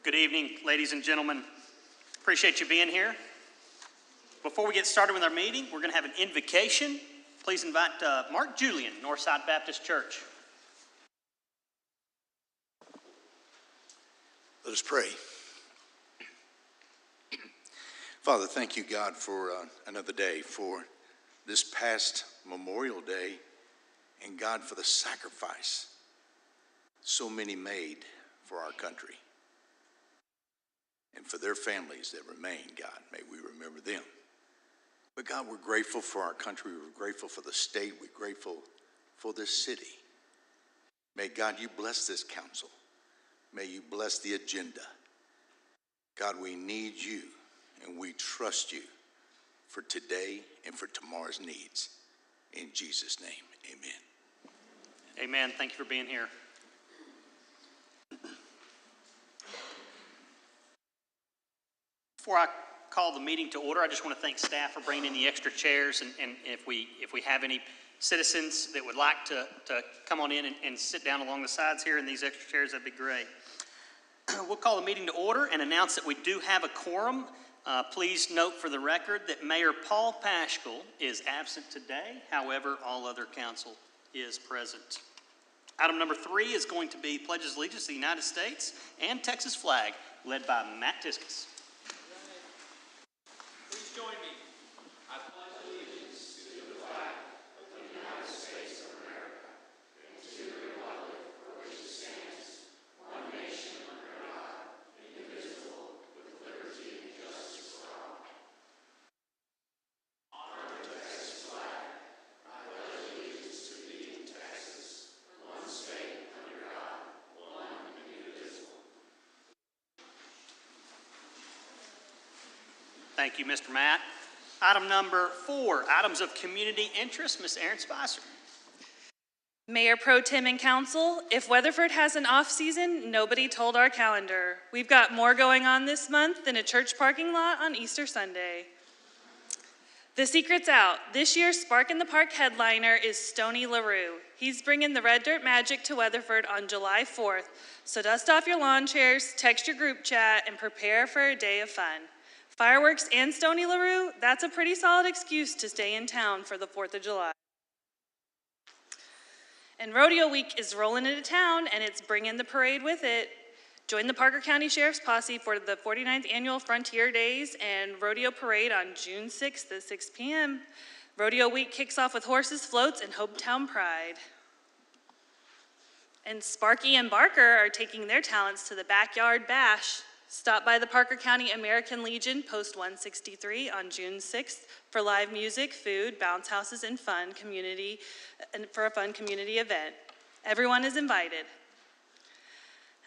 Good evening, ladies and gentlemen. Appreciate you being here. Before we get started with our meeting, we're going to have an invocation. Please invite Mark Julian, Northside Baptist Church. Let us pray. Father, thank you, God, for another day, for this past Memorial Day, and God, for the sacrifice so many made for our country. And for their families that remain, God, may we remember them. But God, we're grateful for our country. We're grateful for the state. We're grateful for this city. May God, you bless this council. May you bless the agenda. God, we need you and we trust you for today and for tomorrow's needs. In Jesus' name, amen. Amen. Thank you for being here. Before I call the meeting to order, I just want to thank staff for bringing in the extra chairs. And if we have any citizens that would like to come on in and sit down along the sides here in these extra chairs, that'd be great. We'll call the meeting to order and announce that we do have a quorum. Please note for the record that Mayor Paul Paschal is absent today. However, all other council is present. Item number 3 is going to be Pledges of Allegiance to the United States and Texas flag, led by Matt Tiskus. Please join me. I pledge allegiance to the flag of the United States of America and to the republic for which it stands, one nation under God, indivisible, with liberty and justice for all. Honor the Texas flag. I pledge allegiance to thee in Texas, one state under God, one indivisible. Thank you, Mr. Matt. Item number 4, items of community interest. Ms. Erin Spicer. Mayor Pro Tem and Council, if Weatherford has an off-season, nobody told our calendar. We've got more going on this month than a church parking lot on Easter Sunday. The secret's out. This year's Spark in the Park headliner is Stoney LaRue. He's bringing the Red Dirt Magic to Weatherford on July 4th, so dust off your lawn chairs, text your group chat, and prepare for a day of fun. Fireworks and Stoney LaRue, that's a pretty solid excuse to stay in town for the 4th of July. And Rodeo Week is rolling into town, and it's bringing the parade with it. Join the Parker County Sheriff's Posse for the 49th Annual Frontier Days and Rodeo Parade on June 6th at 6 p.m. Rodeo Week kicks off with horses, floats, and hometown pride. And Sparky and Barker are taking their talents to the Backyard Bash. Stop by the Parker County American Legion, Post 163 on June 6th for live music, food, bounce houses, and for a fun community event. Everyone is invited.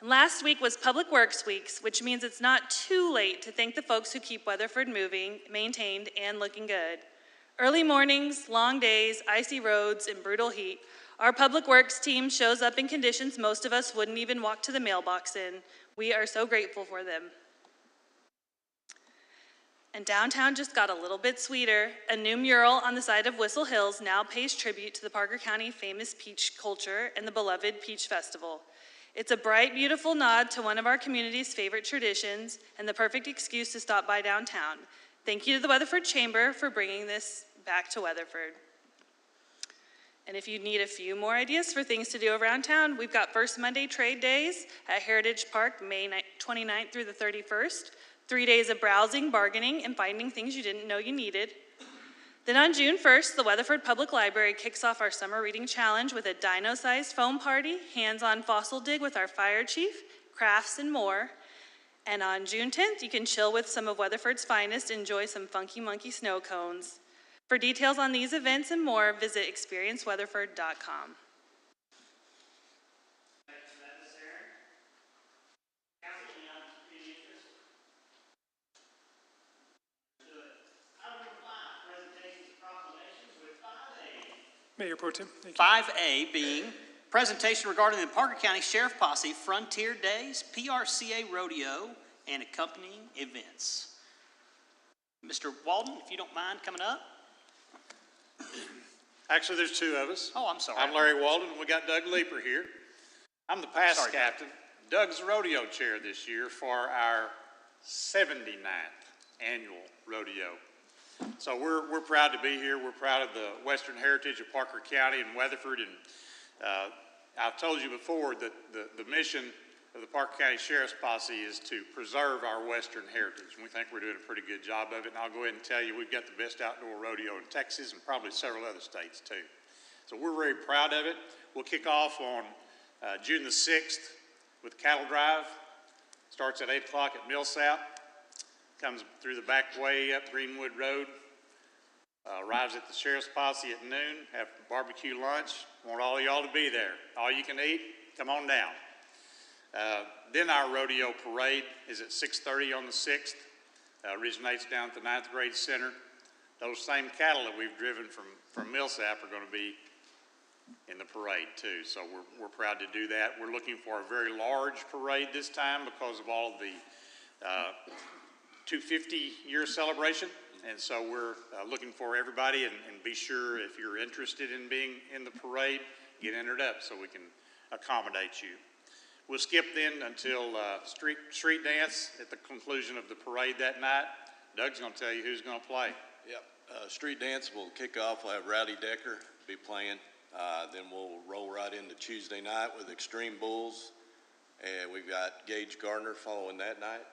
And last week was Public Works Weeks, which means it's not too late to thank the folks who keep Weatherford moving, maintained, and looking good. Early mornings, long days, icy roads, and brutal heat. Our Public Works team shows up in conditions most of us wouldn't even walk to the mailbox in. We are so grateful for them. And downtown just got a little bit sweeter. A new mural on the side of Whistle Hills now pays tribute to the Parker County famous peach culture and the beloved Peach Festival. It's a bright, beautiful nod to one of our community's favorite traditions and the perfect excuse to stop by downtown. Thank you to the Weatherford Chamber for bringing this back to Weatherford. And if you need a few more ideas for things to do around town, we've got First Monday Trade Days at Heritage Park, May 29th through the 31st. 3 days of browsing, bargaining, and finding things you didn't know you needed. Then on June 1st, the Weatherford Public Library kicks off our summer reading challenge with a dino-sized foam party, hands-on fossil dig with our fire chief, crafts, and more. And on June 10th, you can chill with some of Weatherford's finest, enjoy some Funky Monkey snow cones. For details on these events and more, visit experienceweatherford.com. Mayor Pro Tem, thank you. 5A being presentation regarding the Parker County Sheriff Posse Frontier Days, PRCA Rodeo, and accompanying events. Mr. Walden, if you don't mind coming up. Actually, there's two of us. Oh, I'm sorry. I'm Larry Walden, and we got Doug Leeper here. I'm the pass captain. Doug's rodeo chair this year for our 79th annual rodeo. So we're proud to be here. We're proud of the Western heritage of Parker County and Weatherford. And I've told you before that the mission of the Parker County Sheriff's Posse is to preserve our Western heritage. And we think we're doing a pretty good job of it. And I'll go ahead and tell you, we've got the best outdoor rodeo in Texas and probably several other states too. So we're very proud of it. We'll kick off on June the 6th with Cattle Drive. Starts at 8 o'clock at Millsap. Comes through the back way up Greenwood Road. Arrives at the Sheriff's Posse at noon. Have barbecue lunch. Want all y'all to be there. All you can eat, come on down. Then our rodeo parade is at 6:30 on the 6th. Originates down at the 9th grade center. Those same cattle that we've driven from Millsap are going to be in the parade too. So we're proud to do that. We're looking for a very large parade this time because of all of the 250-year celebration. And so we're looking for everybody, and be sure if you're interested in being in the parade, get entered up so we can accommodate you. We'll skip then until street dance at the conclusion of the parade that night. Doug's going to tell you who's going to play. Yep. Street dance will kick off. We'll have Rowdy Decker be playing. Then we'll roll right into Tuesday night with Extreme Bulls. And we've got Gage Gardner following that night.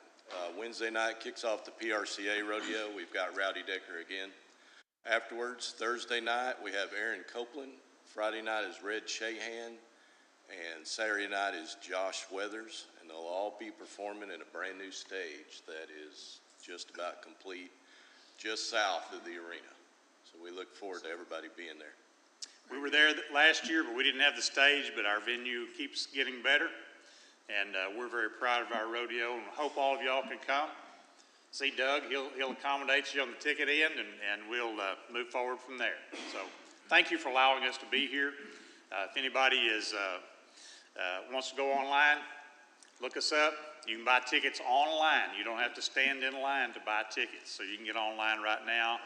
Wednesday night kicks off the PRCA rodeo. We've got Rowdy Decker again. Afterwards, Thursday night, we have Aaron Copeland. Friday night is Red Shahan. And Saturday night is Josh Weathers. And they'll all be performing in a brand new stage that is just about complete, just south of the arena. So we look forward to everybody being there. We were there last year, but we didn't have the stage, but our venue keeps getting better. And we're very proud of our rodeo and hope all of y'all can come. See Doug, he'll accommodate you on the ticket end, and we'll move forward from there. So thank you for allowing us to be here. If anybody wants to go online, look us up. You can buy tickets online. You don't have to stand in line to buy tickets. So you can get online right now.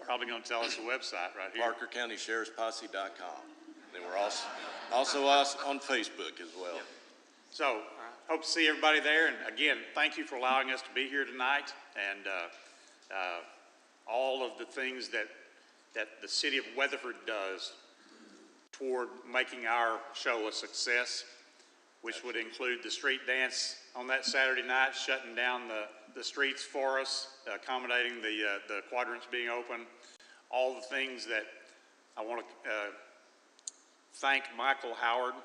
Probably going to tell us the website right here. ParkerCountySheriffsPosse.com. And we're also on Facebook as well. So, hope to see everybody there. And again, thank you for allowing us to be here tonight. And all of the things that the city of Weatherford does toward making our show a success, which would include the street dance on that Saturday night, shutting down the streets for us, accommodating the quadrants being open, all the things that I want to thank Michael Howard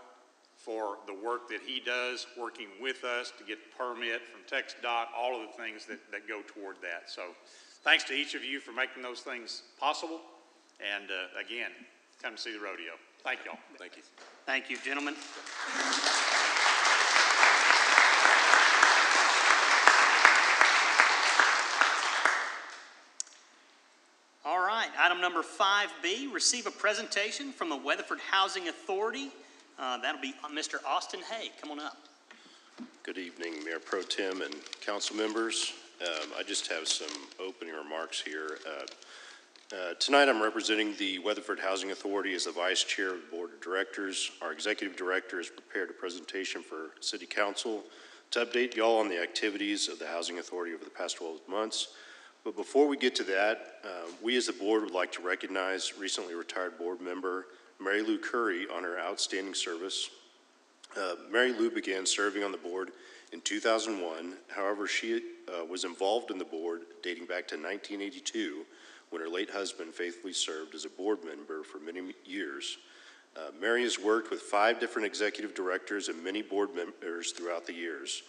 for the work that he does, working with us to get the permit from TxDOT, all of the things that go toward that. So thanks to each of you for making those things possible. And again, come to see the rodeo. Thank y'all. Thank you. Thank you, gentlemen. All right, item number 5B, receive a presentation from the Weatherford Housing Authority. That'll be Mr. Austin Hay. Come on up. Good evening, Mayor Pro Tem and council members. I just have some opening remarks here. Tonight I'm representing the Weatherford Housing Authority as the Vice Chair of the Board of Directors. Our Executive Director has prepared a presentation for City Council to update y'all on the activities of the Housing Authority over the past 12 months. But before we get to that, we as the board would like to recognize recently retired board member Mary Lou Curry on her outstanding service. Mary Lou began serving on the board in 2001. However, she was involved in the board dating back to 1982 when her late husband faithfully served as a board member for many years. Mary has worked with 5 different executive directors and many board members throughout the years.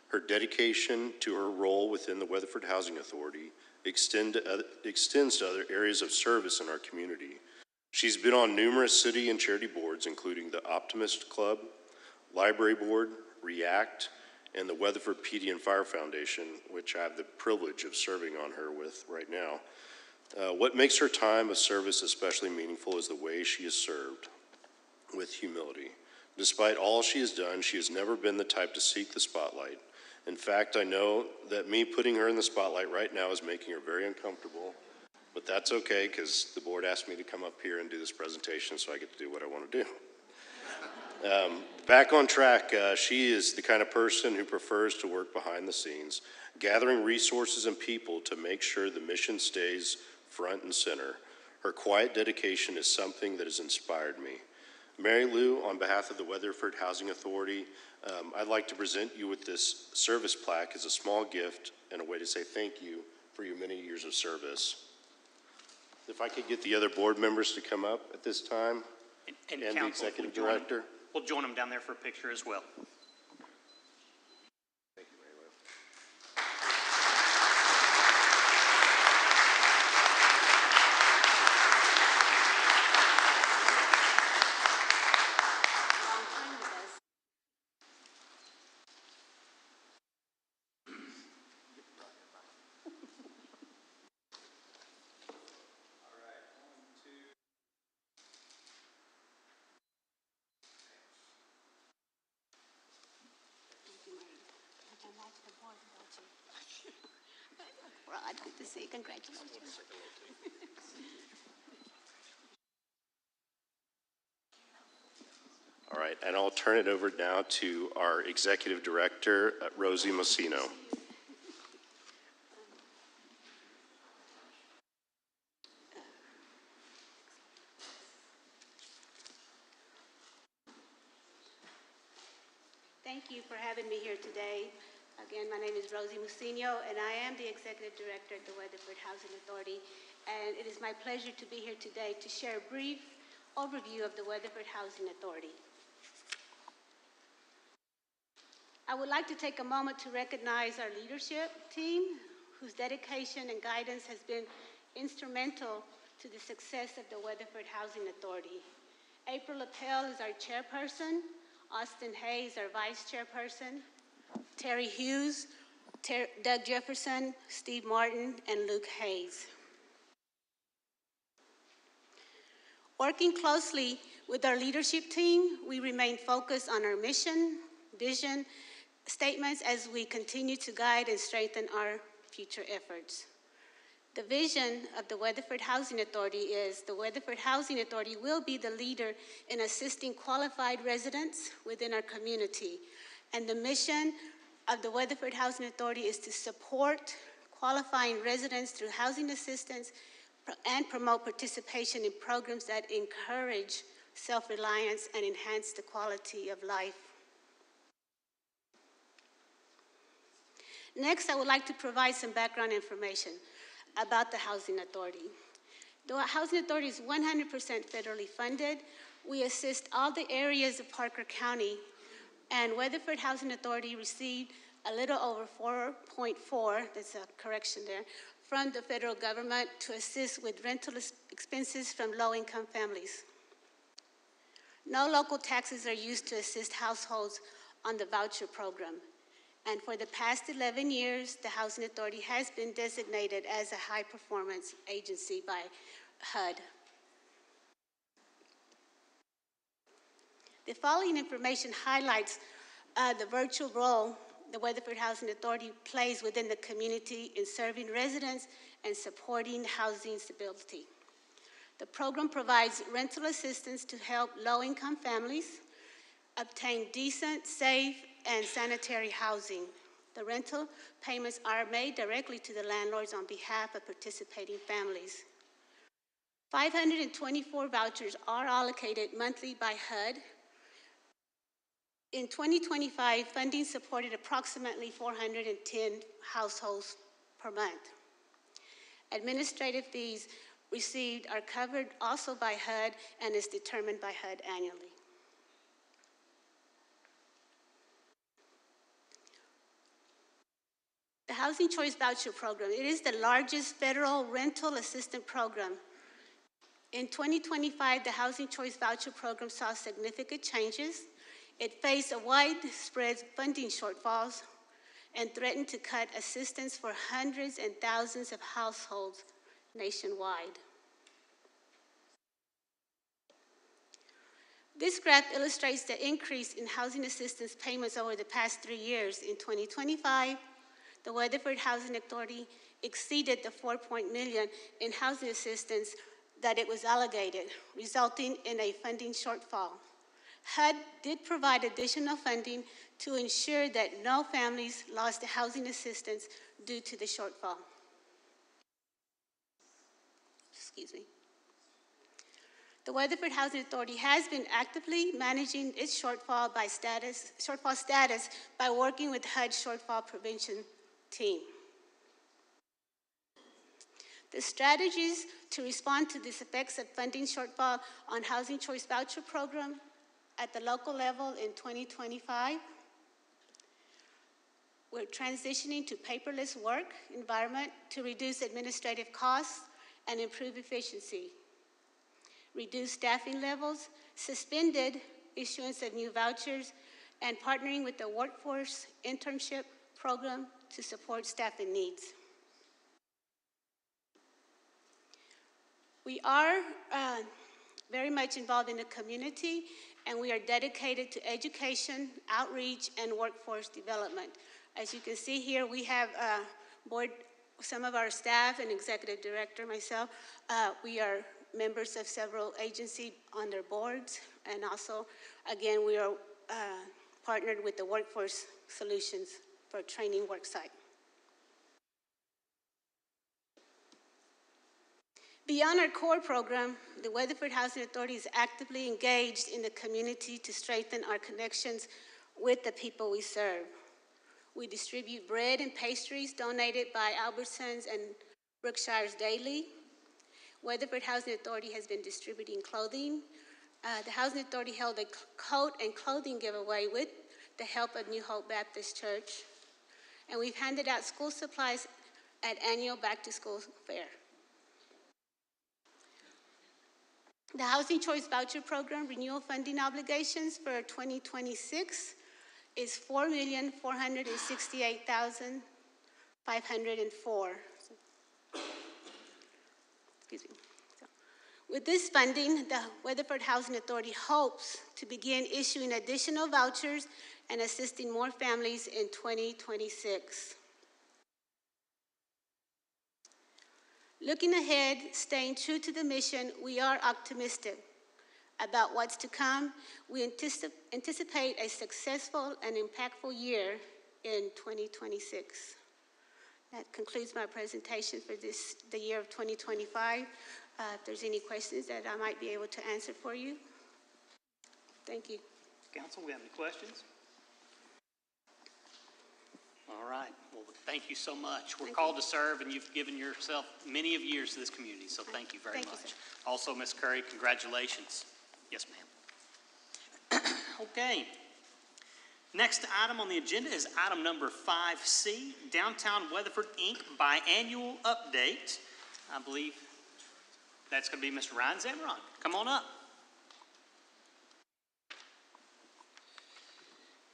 Her dedication to her role within the Weatherford Housing Authority extends to other areas of service in our community. She's been on numerous city and charity boards, including the Optimist Club, Library Board, REACT, and the Weatherford PD and Fire Foundation, which I have the privilege of serving on her with right now. What makes her time of service especially meaningful is the way she has served with humility. Despite all she has done, she has never been the type to seek the spotlight. In fact, I know that me putting her in the spotlight right now is making her very uncomfortable, but that's okay because the board asked me to come up here and do this presentation, so I get to do what I want to do. Back on track, she is the kind of person who prefers to work behind the scenes, gathering resources and people to make sure the mission stays front and center. Her quiet dedication is something that has inspired me. Mary Lou, on behalf of the Weatherford Housing Authority, I'd like to present you with this service plaque as a small gift and a way to say thank you for your many years of service. If I could get the other board members to come up at this time, And and the council, if executive we'll join- director. We'll join them down there for a picture as well. Thank you, Mary Lou. Rod, good to see you. Congratulations. All right, and I'll turn it over now to our executive director, Rosie Messino. Thank you for having me here today. Again, my name is Rosie Mucino, and I am the Executive Director at the Weatherford Housing Authority. And it is my pleasure to be here today to share a brief overview of the Weatherford Housing Authority. I would like to take a moment to recognize our leadership team, whose dedication and guidance has been instrumental to the success of the Weatherford Housing Authority. April Appel is our chairperson, Austin Hayes, our vice chairperson, Terry Hughes, Doug Jefferson, Steve Martin, and Luke Hayes. Working closely with our leadership team, we remain focused on our mission, vision, statements as we continue to guide and strengthen our future efforts. The vision of the Weatherford Housing Authority is the Weatherford Housing Authority will be the leader in assisting qualified residents within our community. And the mission of the Weatherford Housing Authority is to support qualifying residents through housing assistance and promote participation in programs that encourage self-reliance and enhance the quality of life. Next, I would like to provide some background information about the Housing Authority. The Housing Authority is 100% federally funded. We assist all the areas of Parker County, and Weatherford Housing Authority received a little over 4.4, that's a correction there, from the federal government to assist with rental expenses from low-income families. No local taxes are used to assist households on the voucher program. And for the past 11 years, the Housing Authority has been designated as a high-performance agency by HUD. The following information highlights the virtual role the Weatherford Housing Authority plays within the community in serving residents and supporting housing stability. The program provides rental assistance to help low-income families obtain decent, safe, and sanitary housing. The rental payments are made directly to the landlords on behalf of participating families. 524 vouchers are allocated monthly by HUD. In 2025, funding supported approximately 410 households per month. Administrative fees received are covered also by HUD and is determined by HUD annually. The Housing Choice Voucher Program, it is the largest federal rental assistance program. In 2025, the Housing Choice Voucher Program saw significant changes. It faced a widespread funding shortfalls and threatened to cut assistance for hundreds and thousands of households nationwide. This graph illustrates the increase in housing assistance payments over the past 3 years. In 2025, the Weatherford Housing Authority exceeded the $4 million in housing assistance that it was allocated, resulting in a funding shortfall. HUD did provide additional funding to ensure that no families lost housing assistance due to the shortfall. Excuse me. The Weatherford Housing Authority has been actively managing its shortfall status by working with HUD shortfall prevention team. The strategies to respond to these effects of funding shortfall on Housing Choice Voucher Program at the local level in 2025. We're transitioning to paperless work environment to reduce administrative costs and improve efficiency. Reduced staffing levels, suspended issuance of new vouchers, and partnering with the workforce internship program to support staffing needs. We are very much involved in the community, and we are dedicated to education, outreach, and workforce development. As you can see here, we have some of our staff and executive director, myself, we are members of several agencies on their boards, and also, again, we are partnered with the Workforce Solutions for Training Worksite. Beyond our core program, the Weatherford Housing Authority is actively engaged in the community to strengthen our connections with the people we serve. We distribute bread and pastries donated by Albertsons and Brookshire's Daily. Weatherford Housing Authority has been distributing clothing. The Housing Authority held a coat and clothing giveaway with the help of New Hope Baptist Church. And we've handed out school supplies at annual back-to-school fair. The Housing Choice Voucher Program renewal funding obligations for 2026 is $4,468,504. Excuse me. With this funding, the Weatherford Housing Authority hopes to begin issuing additional vouchers and assisting more families in 2026. Looking ahead, staying true to the mission, we are optimistic about what's to come. We anticipate a successful and impactful year in 2026. That concludes my presentation for the year of 2025. If there's any questions that I might be able to answer for you. Thank you. Council, we have any questions? All right. Well, thank you so much. We're called to serve, and you've given yourself many of years to this community, so thank you very much. Thank you, sir. Also, Ms. Curry, congratulations. Yes, ma'am. Okay. Next item on the agenda is item number 5C, Downtown Weatherford, Inc. Biannual Update. I believe that's going to be Mr. Ryan Zamron. Come on up.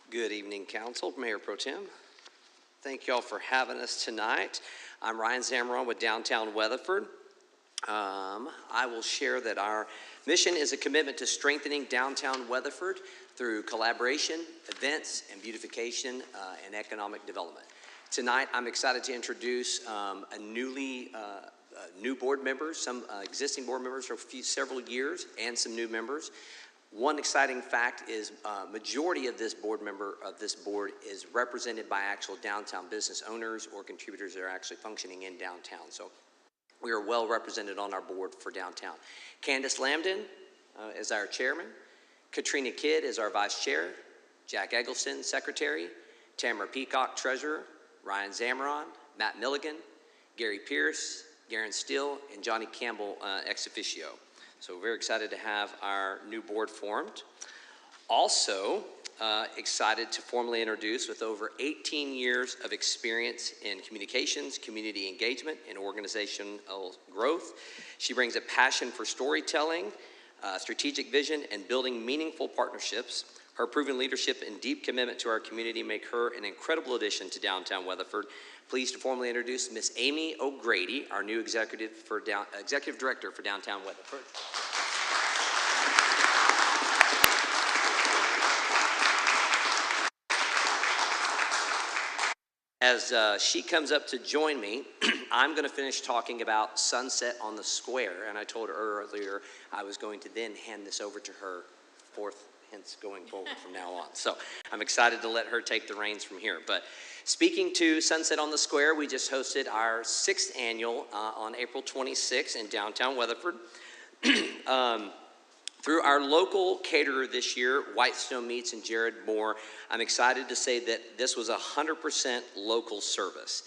Good evening, Council, Mayor Pro Tem. Thank you all for having us tonight. I'm Ryan Zamron with Downtown Weatherford. I will share that our mission is a commitment to strengthening downtown Weatherford through collaboration, events, and beautification and economic development. Tonight, I'm excited to introduce new board members, some existing board members for several years, and some new members. One exciting fact is majority of this board is represented by actual downtown business owners or contributors that are actually functioning in downtown. So we are well represented on our board for downtown. Candace Lambden is our chairman. Katrina Kidd is our vice chair. Jack Eggleston, secretary. Tamara Peacock, treasurer. Ryan Zamron, Matt Milligan, Gary Pierce, Garen Steele, and Johnny Campbell ex officio. So we're very excited to have our new board formed. Also excited to formally introduce, with over 18 years of experience in communications, community engagement, and organizational growth. She brings a passion for storytelling, strategic vision, and building meaningful partnerships. Her proven leadership and deep commitment to our community make her an incredible addition to downtown Weatherford. Pleased to formally introduce Miss Amy O'Grady, our new executive director for downtown Weatherford. As she comes up to join me, I'm going to finish talking about Sunset on the Square, and I told her earlier I was going to then hand this over to her hence going forward from now on. So I'm excited to let her take the reins from here. But speaking to Sunset on the Square, we just hosted our 6th annual on April 26th in downtown Weatherford. Through our local caterer this year, Whitestone Meats and Jared Moore, I'm excited to say that this was 100% local service.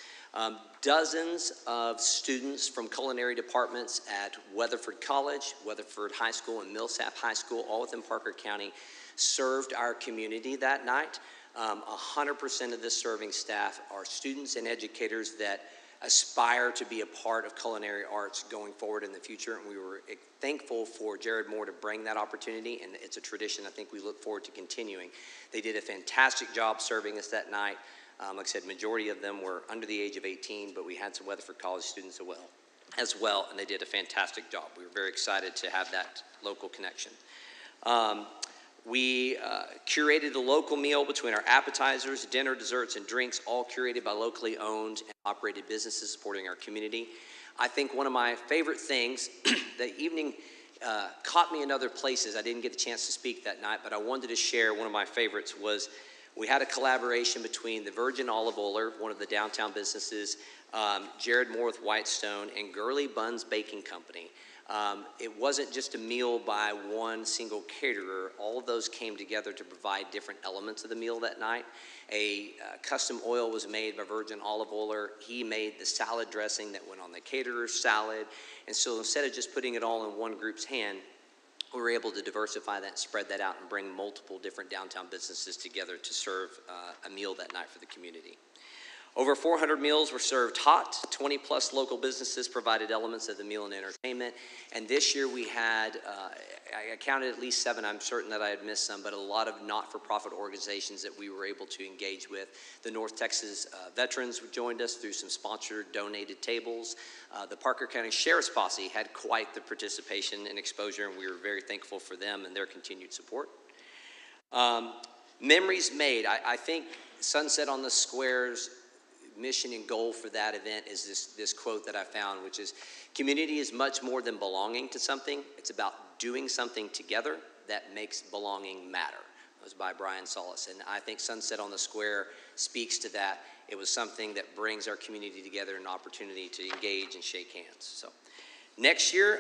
Dozens of students from culinary departments at Weatherford College, Weatherford High School, and Millsap High School, all within Parker County, served our community that night. 100% of this serving staff are students and educators that aspire to be a part of culinary arts going forward in the future, and we were thankful for Jared Moore to bring that opportunity, and it's a tradition I think we look forward to continuing. They did a fantastic job serving us that night. Like I said, majority of them were under the age of 18, but we had some Weatherford College students as well, and they did a fantastic job. We were very excited to have that local connection. We curated a local meal between our appetizers, dinner, desserts, and drinks, all curated by locally owned and operated businesses supporting our community. I think one of my favorite things, the evening caught me in other places. I didn't get the chance to speak that night, but I wanted to share one of my favorites was we had a collaboration between the Virgin Olive Oiler, one of the downtown businesses, Jared Moore with Whitestone, and Gurley Buns Baking Company. It wasn't just a meal by one single caterer. All of those came together to provide different elements of the meal that night. A custom oil was made by Virgin Olive Oiler. He made the salad dressing that went on the caterer's salad. And so instead of just putting it all in one group's hand, we were able to diversify that and spread that out and bring multiple different downtown businesses together to serve a meal that night for the community. Over 400 meals were served hot. 20 plus local businesses provided elements of the meal and entertainment. And this year we had, I counted at least 7, I'm certain that I had missed some, but a lot of not-for-profit organizations that we were able to engage with. The North Texas veterans joined us through some sponsored donated tables. The Parker County Sheriff's Posse had quite the participation and exposure, and we were very thankful for them and their continued support. Memories made. I think Sunset on the Square's mission and goal for that event is this quote that I found, which is, community is much more than belonging to something. It's about doing something together that makes belonging matter. It was by Brian Solis, and I think Sunset on the Square speaks to that. It was something that brings our community together, an opportunity to engage and shake hands. So next year,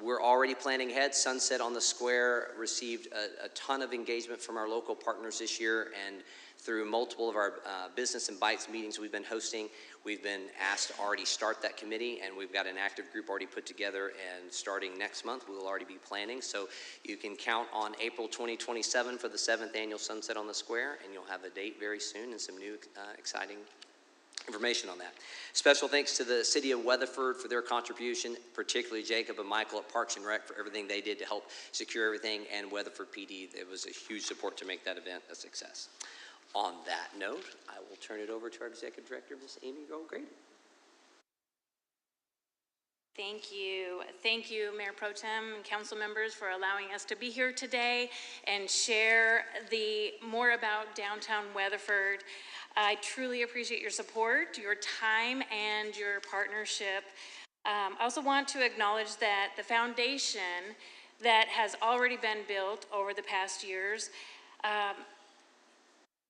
we're already planning ahead. Sunset on the Square received a ton of engagement from our local partners this year, and through multiple of our Business and Bites meetings we've been hosting, we've been asked to already start that committee, and we've got an active group already put together, and starting next month, we will already be planning. So you can count on April 2027 for the 7th annual Sunset on the Square, and you'll have a date very soon and some new exciting information on that. Special thanks to the City of Weatherford for their contribution, particularly Jacob and Michael at Parks and Rec for everything they did to help secure everything, and Weatherford PD. It was a huge support to make that event a success. On that note, I will turn it over to our Executive Director, Ms. Amy Grady. Thank you. Thank you, Mayor Pro Tem and council members, for allowing us to be here today and share more about downtown Weatherford. I truly appreciate your support, your time, and your partnership. I also want to acknowledge that the foundation that has already been built over the past years,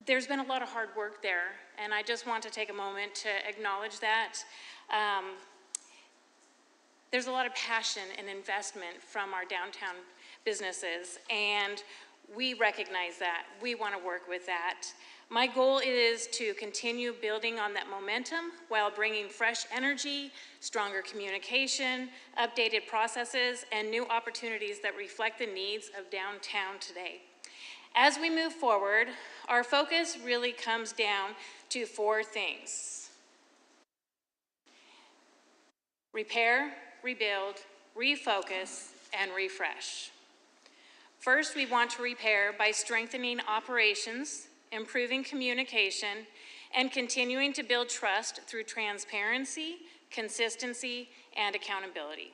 there's been a lot of hard work there, and I just want to take a moment to acknowledge that. There's a lot of passion and investment from our downtown businesses, and we recognize that. We want to work with that. My goal is to continue building on that momentum while bringing fresh energy, stronger communication, updated processes, and new opportunities that reflect the needs of downtown today. As we move forward, our focus really comes down to 4 things: repair, rebuild, refocus, and refresh. First, we want to repair by strengthening operations, improving communication, and continuing to build trust through transparency, consistency, and accountability.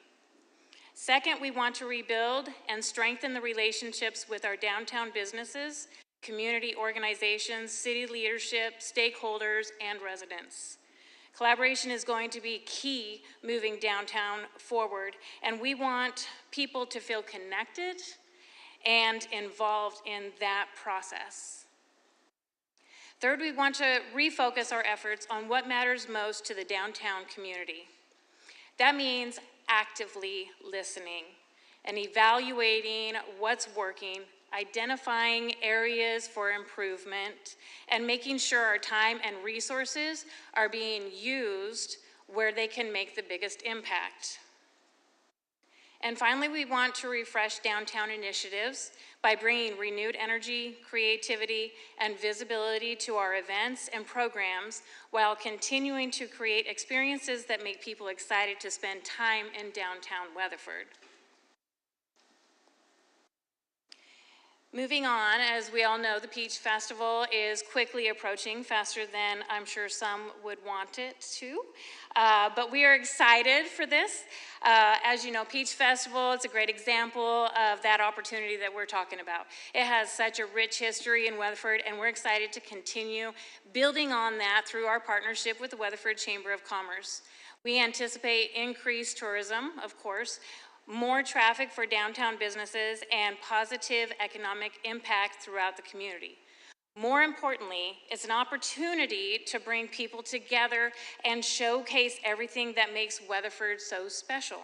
Second, we want to rebuild and strengthen the relationships with our downtown businesses, community organizations, city leadership, stakeholders, and residents. Collaboration is going to be key moving downtown forward, and we want people to feel connected and involved in that process. Third, we want to refocus our efforts on what matters most to the downtown community. That means actively listening and evaluating what's working, identifying areas for improvement, and making sure our time and resources are being used where they can make the biggest impact. And finally, we want to refresh downtown initiatives by bringing renewed energy, creativity, and visibility to our events and programs while continuing to create experiences that make people excited to spend time in downtown Weatherford. Moving on, as we all know, the Peach Festival is quickly approaching, faster than I'm sure some would want it to. But we are excited for this. As you know, Peach Festival is a great example of that opportunity that we're talking about. It has such a rich history in Weatherford, and we're excited to continue building on that through our partnership with the Weatherford Chamber of Commerce. We anticipate increased tourism, of course, more traffic for downtown businesses, and positive economic impact throughout the community. More importantly, it's an opportunity to bring people together and showcase everything that makes Weatherford so special.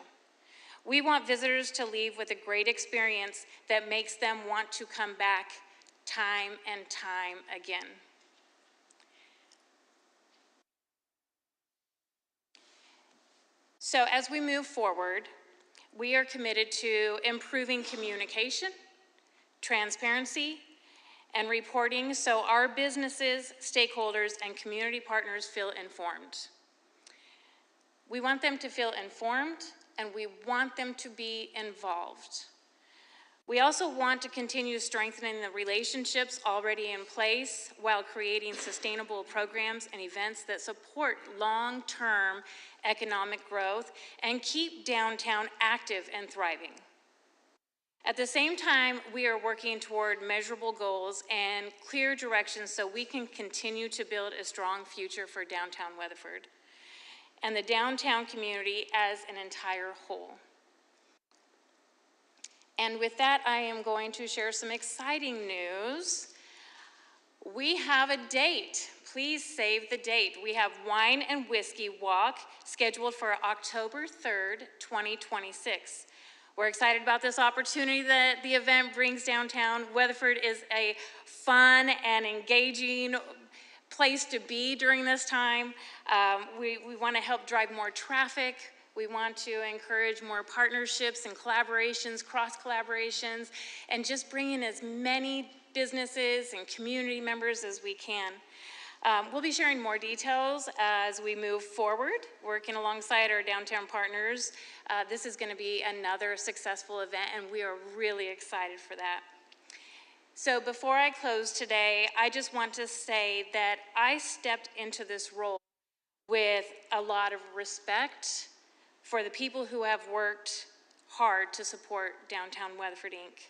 We want visitors to leave with a great experience that makes them want to come back time and time again. So as we move forward, we are committed to improving communication, transparency, and reporting so our businesses, stakeholders, and community partners feel informed. We want them to feel informed, and we want them to be involved. We also want to continue strengthening the relationships already in place while creating sustainable programs and events that support long-term economic growth and keep downtown active and thriving. At the same time, we are working toward measurable goals and clear directions so we can continue to build a strong future for downtown Weatherford and the downtown community as an entire whole. And with that, I am going to share some exciting news. We have a date. Please save the date. We have Wine and Whiskey Walk scheduled for October 3rd, 2026. We're excited about this opportunity that the event brings downtown. Weatherford is a fun and engaging place to be during this time. We want to help drive more traffic. We want to encourage more partnerships and collaborations, cross-collaborations, and just bring in as many businesses and community members as we can. We'll be sharing more details as we move forward, working alongside our downtown partners. This is going to be another successful event, and we are really excited for that. So before I close today, I just want to say that I stepped into this role with a lot of respect for the people who have worked hard to support Downtown Weatherford, Inc.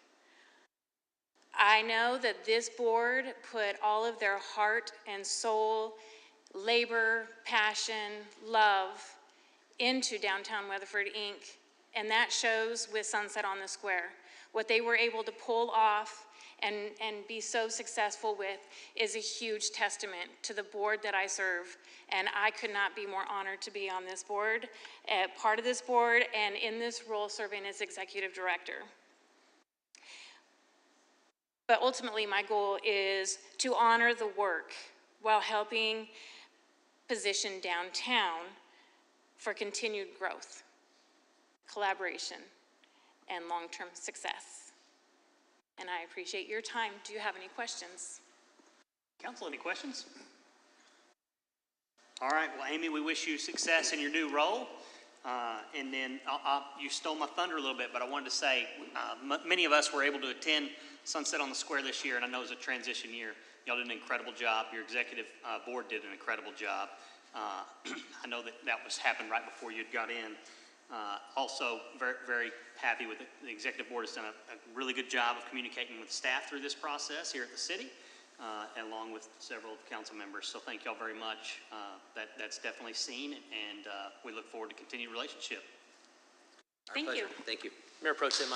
I know that this board put all of their heart and soul, labor, passion, love into Downtown Weatherford, Inc., and that shows with Sunset on the Square. What they were able to pull off and be so successful with is a huge testament to the board that I serve, and I could not be more honored to be on this board, part of this board, and in this role serving as executive director. But ultimately, my goal is to honor the work while helping position downtown for continued growth, collaboration, and long-term success. And I appreciate your time. Do you have any questions? Council, any questions? All right, well, Amy, we wish you success in your new role. And then you stole my thunder a little bit, but I wanted to say many of us were able to attend Sunset on the Square this year, and I know it was a transition year. Y'all did an incredible job. Your executive board did an incredible job. I know that happened right before you'd got in. Also, very, very happy with it. The executive board has done a really good job of communicating with staff through this process here at the city, along with several council members. So thank y'all very much. That's definitely seen, and we look forward to continued relationship. Our Thank pleasure. you. Thank you. Mayor Pro Tem,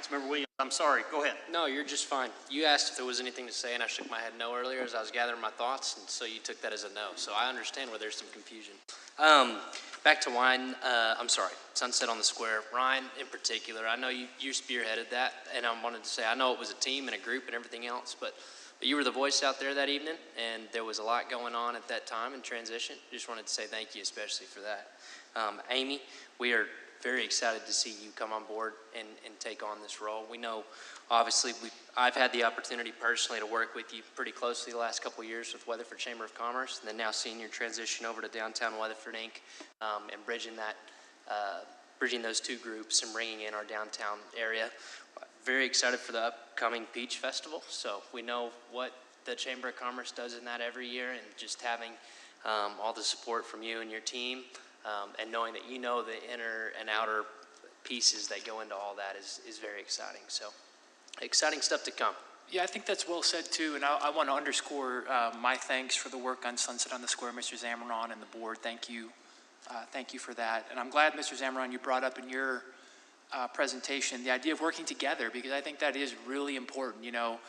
Councilmember Williams, I'm sorry, go ahead. No, you're just fine. You asked if there was anything to say, and I shook my head no earlier as I was gathering my thoughts, and so you took that as a no. So I understand where there's some confusion. Back to wine, Sunset on the Square. Ryan, in particular, I know you spearheaded that, and I wanted to say, I know it was a team and a group and everything else, but you were the voice out there that evening, and there was a lot going on at that time in transition. Just wanted to say thank you especially for that. Amy, we are very excited to see you come on board and take on this role. We know, obviously, I've had the opportunity personally to work with you pretty closely the last couple of years with Weatherford Chamber of Commerce, and then now seeing your transition over to Downtown Weatherford, Inc., and bridging those two groups and bringing in our downtown area. Very excited for the upcoming Peach Festival. So we know what the Chamber of Commerce does in that every year, and just having all the support from you and your team, and knowing that you know the inner and outer pieces that go into all that is very exciting. So exciting stuff to come. Yeah, I think that's well said too, and I want to underscore my thanks for the work on Sunset on the Square, Mr. Zamaron and the board. Thank you for that. And I'm glad, Mr. Zamaron, you brought up in your presentation the idea of working together, because I think that is really important. You know,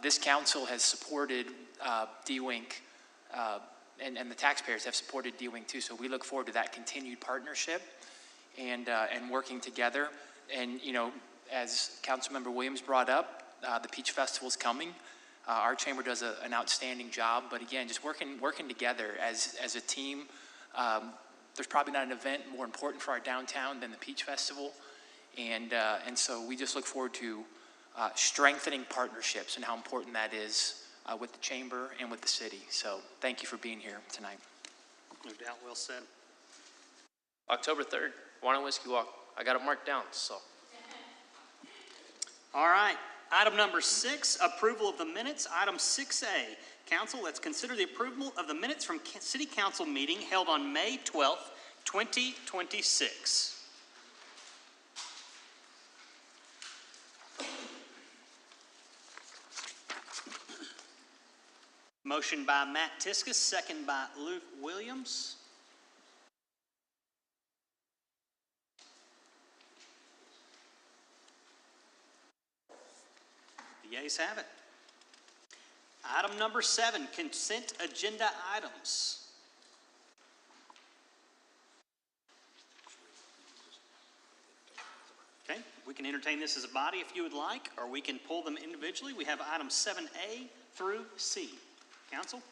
this council has supported D-Wink, and the taxpayers have supported D-Wink too. So we look forward to that continued partnership and working together. And you know, as Councilmember Williams brought up, the Peach Festival is coming. Our chamber does an outstanding job, but again, just working together as a team. There's probably not an event more important for our downtown than the Peach Festival, and so we just look forward to strengthening partnerships and how important that is with the chamber and with the city. So thank you for being here tonight. No doubt, well said. October 3rd, Wine and Whiskey Walk. I got it marked down, so. All right, item number 6, approval of the minutes. Item 6A, council, let's consider the approval of the minutes from City Council meeting held on May 12th, 2026. Motion by Matt Tiskus, second by Luke Williams. The ayes have it. Item number 7, consent agenda items. Okay, we can entertain this as a body if you would like, or we can pull them individually. We have items 7A through C. Council?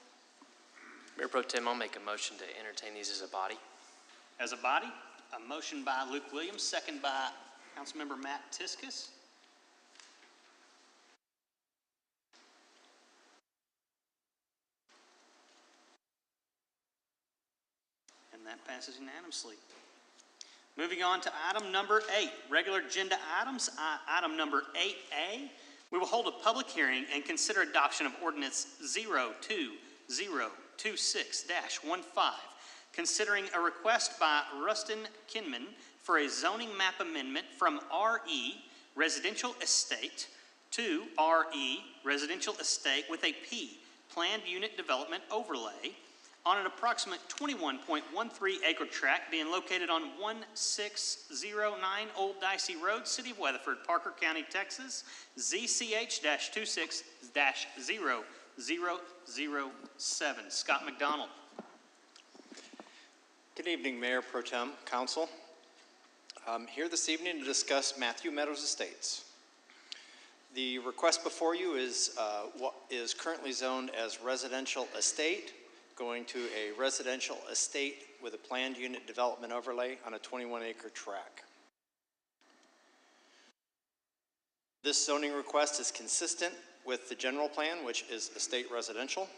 Mayor Pro Tem, I'll make a motion to entertain these as a body. As a body, a motion by Luke Williams, second by Councilmember Matt Tiskus. And that passes unanimously. Moving on to item number 8, regular agenda items. Item number 8A, we will hold a public hearing and consider adoption of ordinance 02026-15, considering a request by Rustin Kinman for a zoning map amendment from RE Residential Estate to RE Residential Estate with a P, Planned Unit Development Overlay, on an approximate 21.13 acre tract being located on 1609 Old Dicey Road, City of Weatherford, Parker County, Texas, ZCH-26-0007. Scott McDonald. Good evening, Mayor Pro Tem, Council. I'm here this evening to discuss Matthew Meadows Estates. The request before you is what is currently zoned as residential estate, going to a residential estate with a planned unit development overlay on a 21-acre tract. This zoning request is consistent with the general plan, which is estate residential.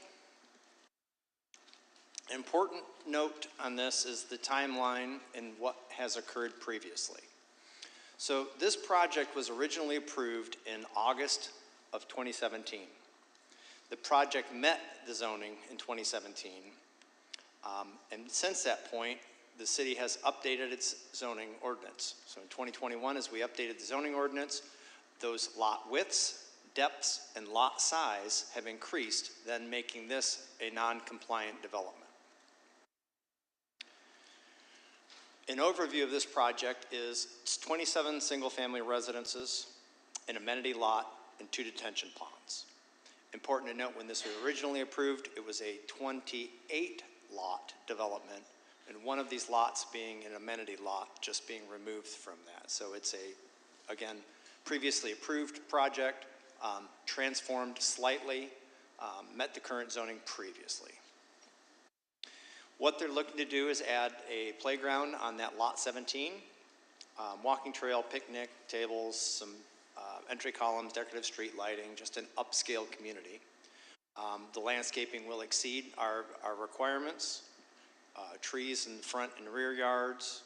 Important note on this is the timeline and what has occurred previously. So this project was originally approved in August of 2017. The project met the zoning in 2017, and since that point, the city has updated its zoning ordinance. So in 2021, as we updated the zoning ordinance, those lot widths, depths, and lot size have increased, then making this a non-compliant development. An overview of this project is it's 27 single-family residences, an amenity lot, and 2 detention ponds. Important to note, when this was originally approved, it was a 28-lot development, and one of these lots being an amenity lot, just being removed from that. So it's a, again, previously approved project, transformed slightly, met the current zoning previously. What they're looking to do is add a playground on that lot 17, walking trail, picnic tables, some entry columns, decorative street lighting, just an upscale community. The landscaping will exceed our requirements, trees in the front and rear yards,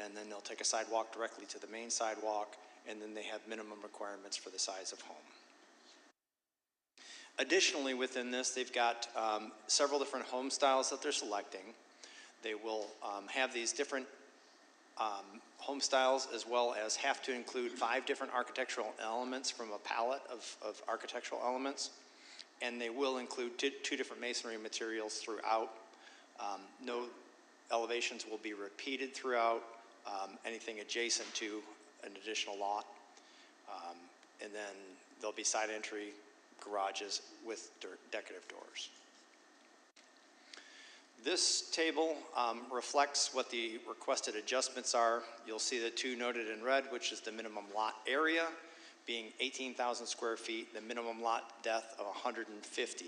and then they'll take a sidewalk directly to the main sidewalk, and then they have minimum requirements for the size of home. Additionally, within this, they've got several different home styles that they're selecting. They will have these different home styles, as well as have to include 5 different architectural elements from a palette of architectural elements. And they will include 2 different masonry materials throughout. No elevations will be repeated throughout, anything adjacent to an additional lot. And then there'll be side entry garages with decorative doors. This table reflects what the requested adjustments are. You'll see the 2 noted in red, which is the minimum lot area being 18,000 square feet, the minimum lot depth of 150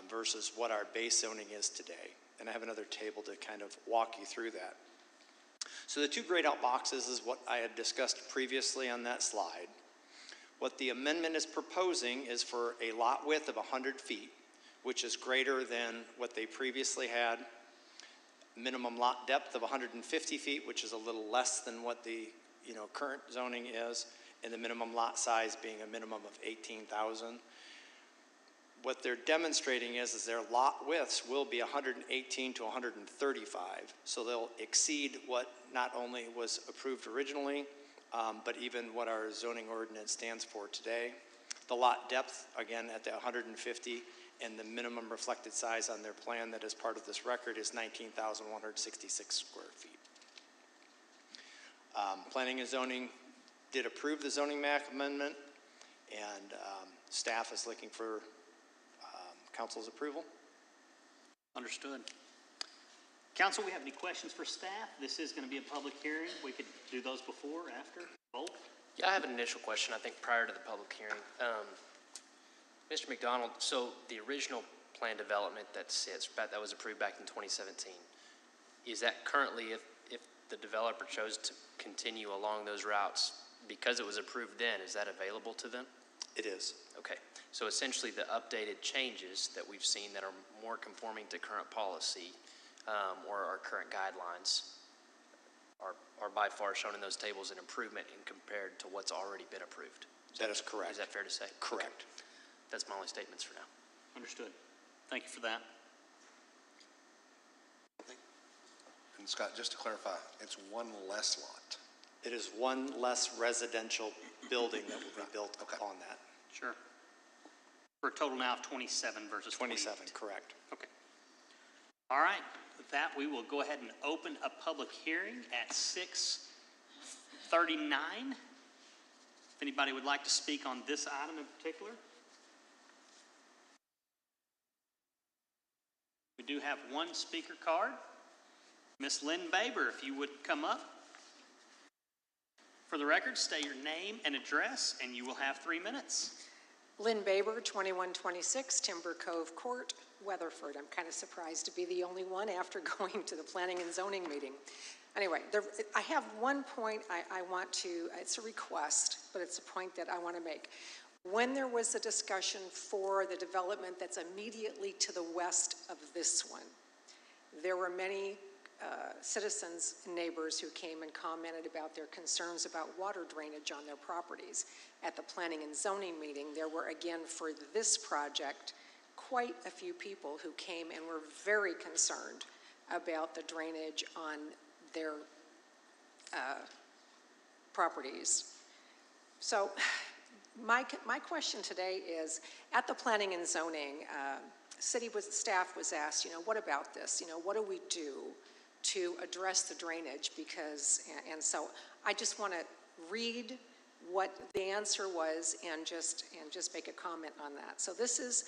versus what our base zoning is today. And I have another table to kind of walk you through that. So the 2 grayed out boxes is what I had discussed previously on that slide. What the amendment is proposing is for a lot width of 100 feet, which is greater than what they previously had. Minimum lot depth of 150 feet, which is a little less than what the current zoning is, and the minimum lot size being a minimum of 18,000. What they're demonstrating is their lot widths will be 118 to 135, so they'll exceed what not only was approved originally, but even what our zoning ordinance stands for today. The lot depth, again, at the 150, and the minimum reflected size on their plan that is part of this record is 19,166 square feet. Planning and zoning did approve the zoning map amendment, and staff is looking for council's approval. Understood. Council, we have any questions for staff? This is going to be a public hearing. We could do those before, after, both. Yeah, I have an initial question, I think, prior to the public hearing. Mr. McDonald, so the original plan development that was approved back in 2017, is that currently, if the developer chose to continue along those routes, because it was approved then, is that available to them? It is. Okay, so essentially the updated changes that we've seen that are more conforming to current policy or our current guidelines are by far shown in those tables an improvement in compared to what's already been approved. That is correct. Is that fair to say? Correct. Okay. That's my only statements for now. Understood. Thank you for that. And Scott, just to clarify, it's 1 less lot. It is 1 less residential building that will be built upon that. Sure. For a total now of 27 versus 27, 28. correct. Okay. All right. With that, we will go ahead and open a public hearing at 6:39. If anybody would like to speak on this item in particular. We do have 1 speaker card. Miss Lynn Baber, if you would come up. For the record, state your name and address, and you will have 3 minutes. Lynn Baber, 2126 Timber Cove Court, Weatherford. I'm kind of surprised to be the only one after going to the Planning and Zoning meeting. Anyway, I have one point I want to, it's a request, but it's a point that I want to make. When there was a discussion for the development that's immediately to the west of this one, there were many citizens and neighbors who came and commented about their concerns about water drainage on their properties. At the Planning and Zoning meeting, there were, again, for this project, quite a few people who came and were very concerned about the drainage on their properties. So my question today is, at the Planning and Zoning, staff was asked, what about this? What do we do to address the drainage because, and so I just want to read what the answer was and just make a comment on that. So this is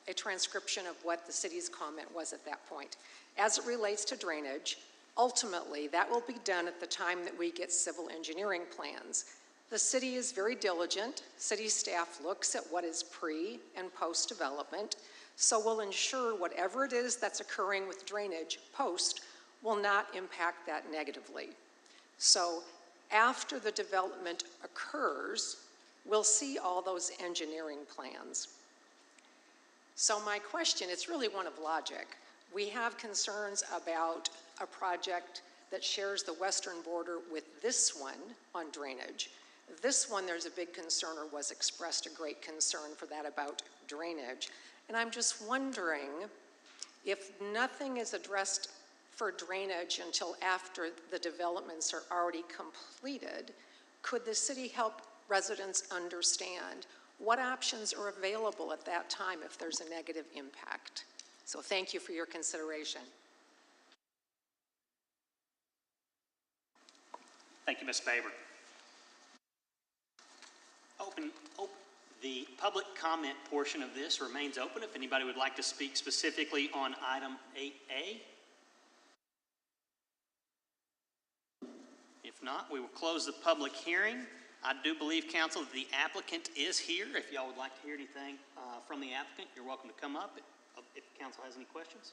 a transcription of what the city's comment was at that point. As it relates to drainage, ultimately, that will be done at the time that we get civil engineering plans. The city is very diligent. City staff looks at what is pre and post-development, so we'll ensure whatever it is that's occurring with drainage post will not impact that negatively. So after the development occurs, we'll see all those engineering plans. So my question, it's really one of logic. We have concerns about a project that shares the western border with this one on drainage. This one, there's a big concern, or was expressed a great concern for that about drainage. And I'm just wondering if nothing is addressed for drainage until after the developments are already completed, could the city help residents understand what options are available at that time if there's a negative impact? So thank you for your consideration. Thank you, Ms. Baber. The public comment portion of this remains open if anybody would like to speak specifically on item 8A. If not, we will close the public hearing. I do believe, council, that the applicant is here. If y'all would like to hear anything from the applicant, you're welcome to come up if council has any questions.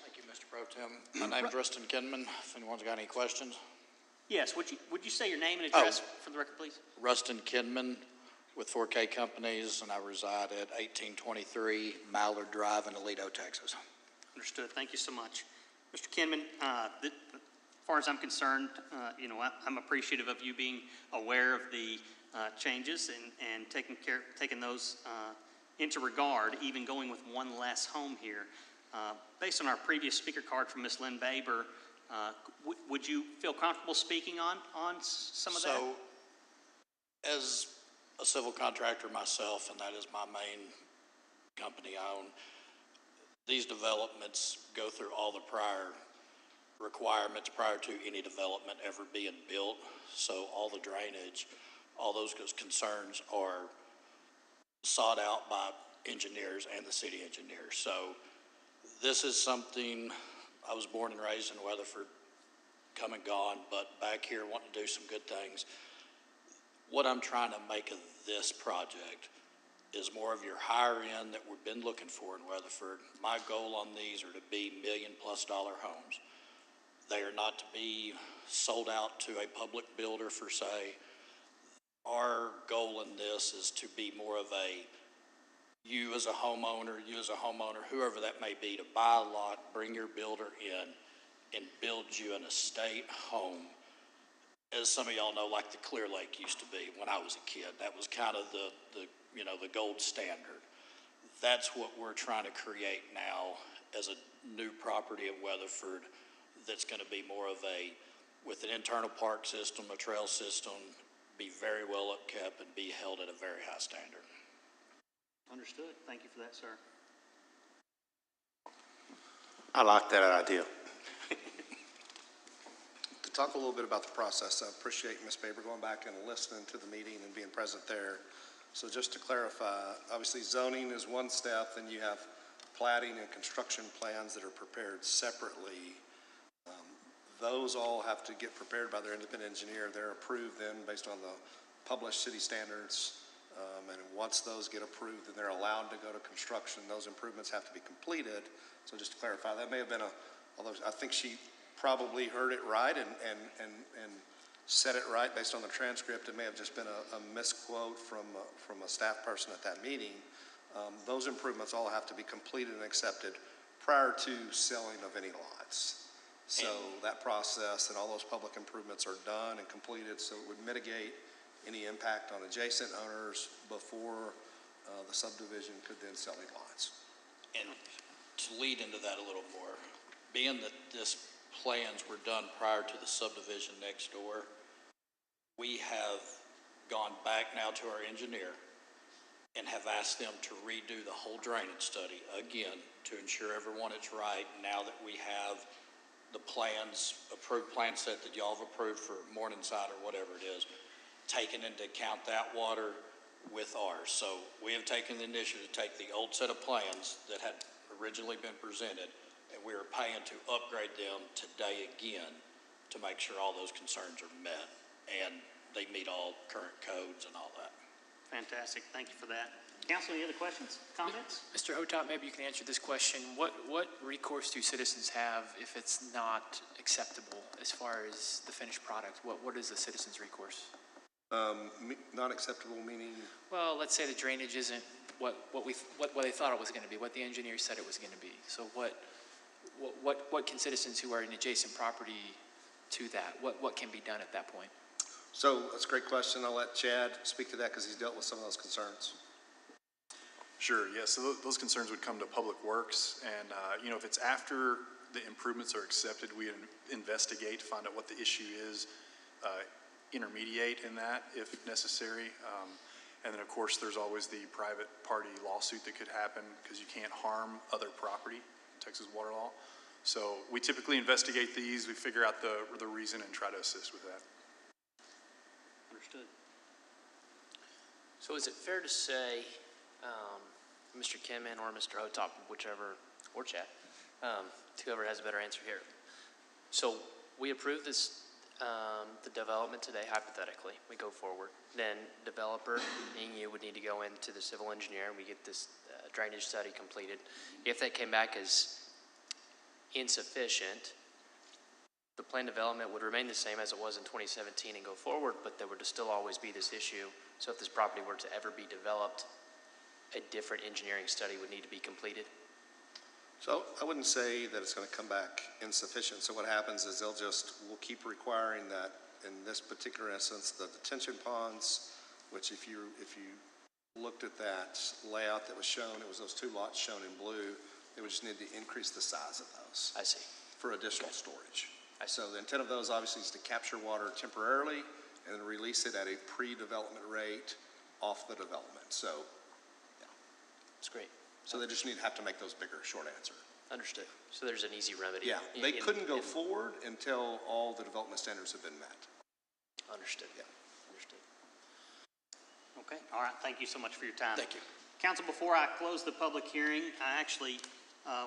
Thank you, Mr. Pro Tem. My name's Rustin Kinman, if anyone's got any questions. Yes, would you say your name and address for the record, please? Rustin Kinman with 4K Companies, and I reside at 1823 Mallard Drive in Aledo, Texas. Understood. Thank you so much. Mr. Kinman, as far as I'm concerned, I'm appreciative of you being aware of the changes and taking those into regard, even going with one less home here. Based on our previous speaker card from Ms. Lynn Baber, would you feel comfortable speaking on some of that? So, as a civil contractor myself, and that is my main company I own, these developments go through all the prior requirements prior to any development ever being built. So all the drainage, all those concerns are sought out by engineers and the city engineers. So this is something, I was born and raised in Weatherford, come and gone, but back here wanting to do some good things. What I'm trying to make of this project is more of your higher end that we've been looking for in Weatherford. My goal on these are to be $1 million+ homes. They are not to be sold out to a public builder for say. Our goal in this is to be more of a you as a homeowner, whoever that may be, to buy a lot, bring your builder in, and build you an estate home. As some of y'all know, like the Clear Lake used to be when I was a kid. That was kind of the gold standard. That's what we're trying to create now as a new property in Weatherford that's going to be more of a, with an internal park system, a trail system, be very well upkept and be held at a very high standard. Understood. Thank you for that, sir. I like that idea. To talk a little bit about the process, I appreciate Ms. Baber going back and listening to the meeting and being present there. So just to clarify, obviously zoning is one step, then you have platting and construction plans that are prepared separately. Those all have to get prepared by their independent engineer. They're approved then based on the published city standards. And once those get approved, then they're allowed to go to construction. Those improvements have to be completed. So just to clarify, that may have been although I think she probably heard it right and said it right based on the transcript. It may have just been a misquote from a staff person at that meeting. Those improvements all have to be completed and accepted prior to selling of any lots. So that process and all those public improvements are done and completed, so it would mitigate any impact on adjacent owners before the subdivision could then sell any lots. And to lead into that a little more, being that this plans were done prior to the subdivision next door, we have gone back now to our engineer and have asked them to redo the whole drainage study again to ensure everyone is right now that we have the plans, approved plan set that y'all have approved for Morningside or whatever it is, taking into account that water with ours. So we have taken the initiative to take the old set of plans that had originally been presented, and we are paying to upgrade them today again to make sure all those concerns are met and they meet all current codes and all that. Fantastic. Thank you for that. Council, any other questions, comments? Mr. Hotop, maybe you can answer this question. What recourse do citizens have if it's not acceptable as far as the finished product? What is the citizen's recourse? Not acceptable meaning? Well, let's say the drainage isn't what they thought it was going to be, what the engineer said it was going to be. So what can citizens who are in adjacent property to that, what can be done at that point? So that's a great question. I'll let Chad speak to that because he's dealt with some of those concerns. Sure, yes. So those concerns would come to Public Works, and if it's after the improvements are accepted, we investigate, find out what the issue is, intermediate in that if necessary. And then, of course, there's always the private party lawsuit that could happen because you can't harm other property, Texas water law. So we typically investigate these, we figure out the reason and try to assist with that. Understood. So is it fair to say, Mr. Kimmin or Mr. Hotop, whichever, or Chad, whoever has a better answer here. So we approve this, the development today, hypothetically, we go forward. Then developer, being you, would need to go into the civil engineer and we get this drainage study completed. If that came back as insufficient, the plan development would remain the same as it was in 2017 and go forward, but there would still always be this issue. So if this property were to ever be developed, a different engineering study would need to be completed. So I wouldn't say that it's going to come back insufficient. So what happens is we'll keep requiring that in this particular instance, the detention ponds, which if you looked at that layout that was shown, it was those two lots shown in blue, they would just need to increase the size of those. I see. For additional storage. So the intent of those obviously is to capture water temporarily and then release it at a pre-development rate off the development. So, yeah. That's great. So they just have to make those bigger, short answer. Understood. So there's an easy remedy. Yeah, they couldn't go forward until all the development standards have been met. Understood. Yeah. Understood. Okay. All right. Thank you so much for your time. Thank you. Council, before I close the public hearing, I actually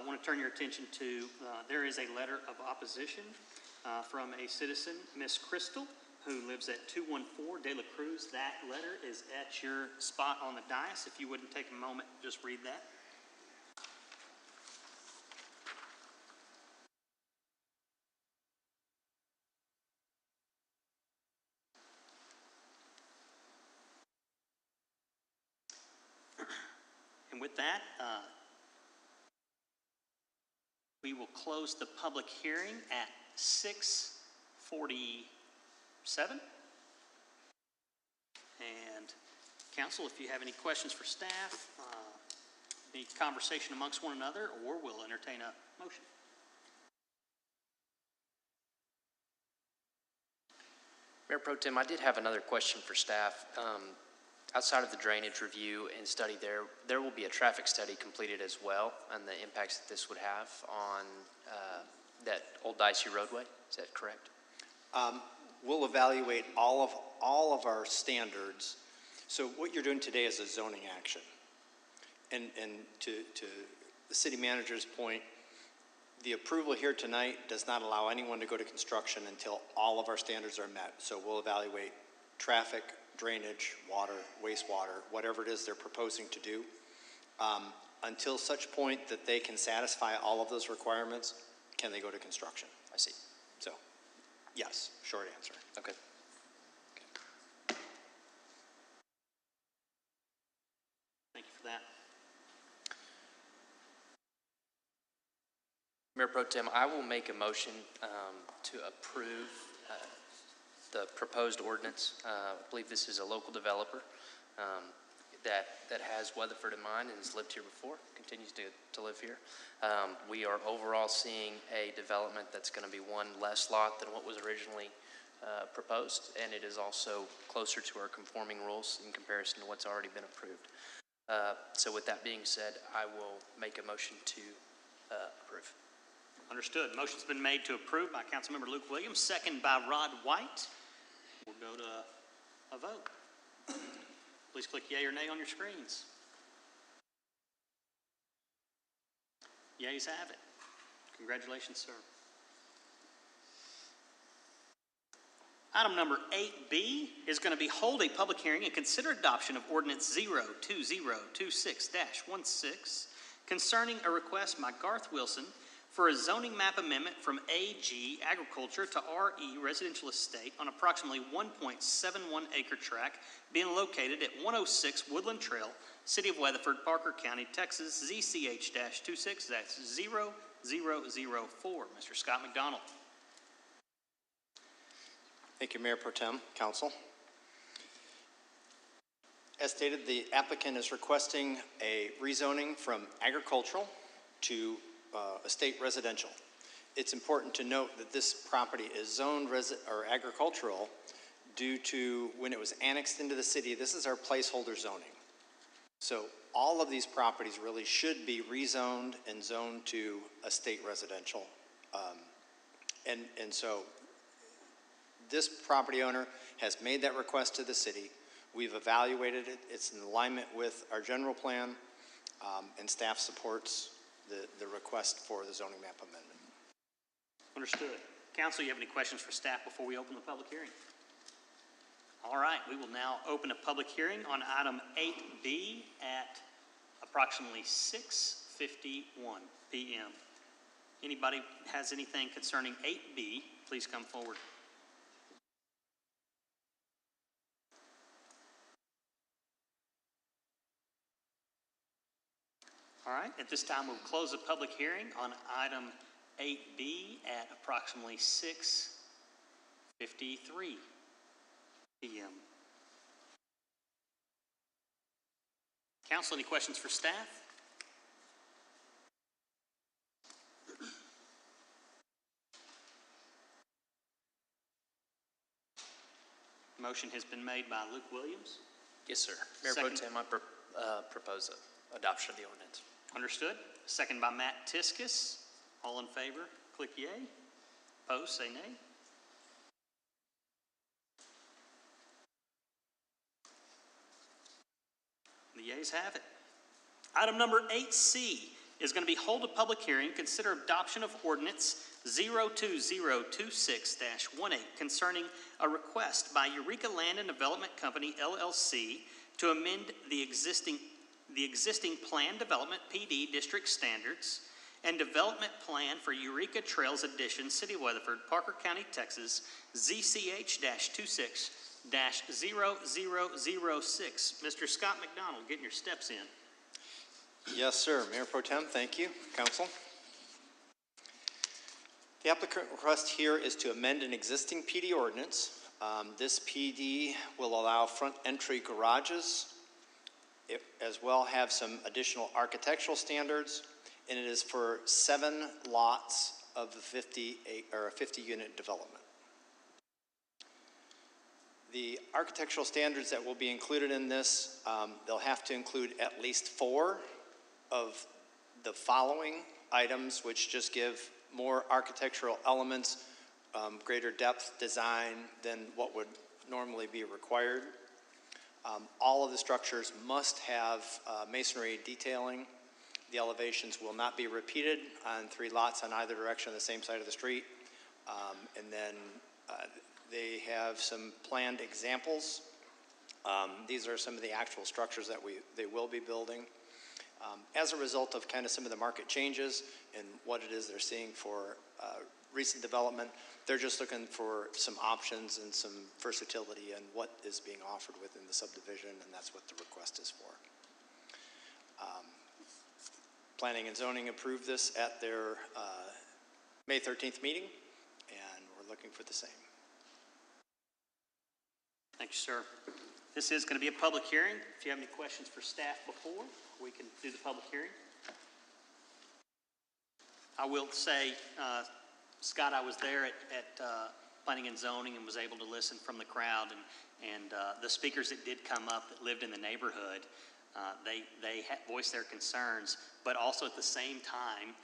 want to turn your attention to, there is a letter of opposition from a citizen, Miss Crystal, who lives at 214 De La Cruz. That letter is at your spot on the dais. If you wouldn't take a moment, just read that. And with that, we will close the public hearing at 6:47. And council, if you have any questions for staff, any conversation amongst one another, or we'll entertain a motion. Mayor Pro Tem, I did have another question for staff. Outside of the drainage review and study there will be a traffic study completed as well and the impacts that this would have on that old dicey roadway. Is that correct? We'll evaluate all of our standards. So what you're doing today is a zoning action. And to the city manager's point, the approval here tonight does not allow anyone to go to construction until all of our standards are met. So we'll evaluate traffic, drainage, water, wastewater, whatever it is they're proposing to do. Until such point that they can satisfy all of those requirements, can they go to construction? I see. So, yes, short answer. Okay. Thank you for that. Mayor Pro Tem, I will make a motion to approve the proposed ordinance. I believe this is a local developer that has Weatherford in mind and has lived here before, continues to live here. We are overall seeing a development that's going to be one less lot than what was originally proposed, and it is also closer to our conforming rules in comparison to what's already been approved. So with that being said, I will make a motion to approve. Understood. Motion's been made to approve by Councilmember Luke Williams, second by Rod White. We'll go to a vote. Please click yea or nay on your screens. Yeas have it. Congratulations, sir. Item number 8B is going to be hold a public hearing and consider adoption of ordinance 02026-16 concerning a request by Garth Wilson for a zoning map amendment from AG Agriculture to RE Residential Estate on approximately 1.71 acre tract being located at 106 Woodland Trail, City of Weatherford, Parker County, Texas, ZCH-26-0004. Mr. Scott McDonald. Thank you, Mayor Pro Tem, Council. As stated, the applicant is requesting a rezoning from agricultural to estate residential. It's important to note that this property is zoned agricultural due to when it was annexed into the city. This is our placeholder zoning. So all of these properties really should be rezoned and zoned to estate residential. And so this property owner has made that request to the city. We've evaluated it. It's in alignment with our general plan, and staff supports the request for the zoning map amendment. Understood. Council, you have any questions for staff before we open the public hearing? All right, we will now open a public hearing on item 8B at approximately 6:51 p.m. Anybody has anything concerning 8B, please come forward. All right, at this time, we'll close the public hearing on item 8B at approximately 6:53 p.m. Council, any questions for staff? Motion has been made by Luke Williams. Yes, sir. Mayor Pro Tem, I propose adoption of the ordinance. Understood. Second by Matt Tiskus. All in favor, click yea. Opposed, say nay. The yeas have it. Item number 8C is going to be hold a public hearing, consider adoption of ordinance 02026-18 concerning a request by Eureka Land and Development Company, LLC, to amend the existing Plan Development PD District Standards and Development Plan for Eureka Trails Addition, City of Weatherford, Parker County, Texas, ZCH-26-0006. Mr. Scott McDonald, getting your steps in. Yes, sir. Mayor Pro Tem, thank you. Council. The applicant request here is to amend an existing PD ordinance. This PD will allow front entry garages. It as well have some additional architectural standards, and it is for 7 lots of the 50-unit development. The architectural standards that will be included in this, they'll have to include at least 4 of the following items, which just give more architectural elements, greater depth design than what would normally be required. All of the structures must have masonry detailing. The elevations will not be repeated on 3 lots on either direction on the same side of the street. And then they have some planned examples. These are some of the actual structures that they will be building. As a result of kind of some of the market changes and what it is they're seeing for recent development, they're just looking for some options and some versatility in what is being offered within the subdivision, and that's what the request is for. Planning and Zoning approved this at their May 13th meeting, and we're looking for the same. Thank you, sir. This is going to be a public hearing. If you have any questions for staff before we can do the public hearing. I will say, Scott, I was there at Planning and Zoning and was able to listen from the crowd, and the speakers that did come up that lived in the neighborhood voice their concerns, but also at the same time,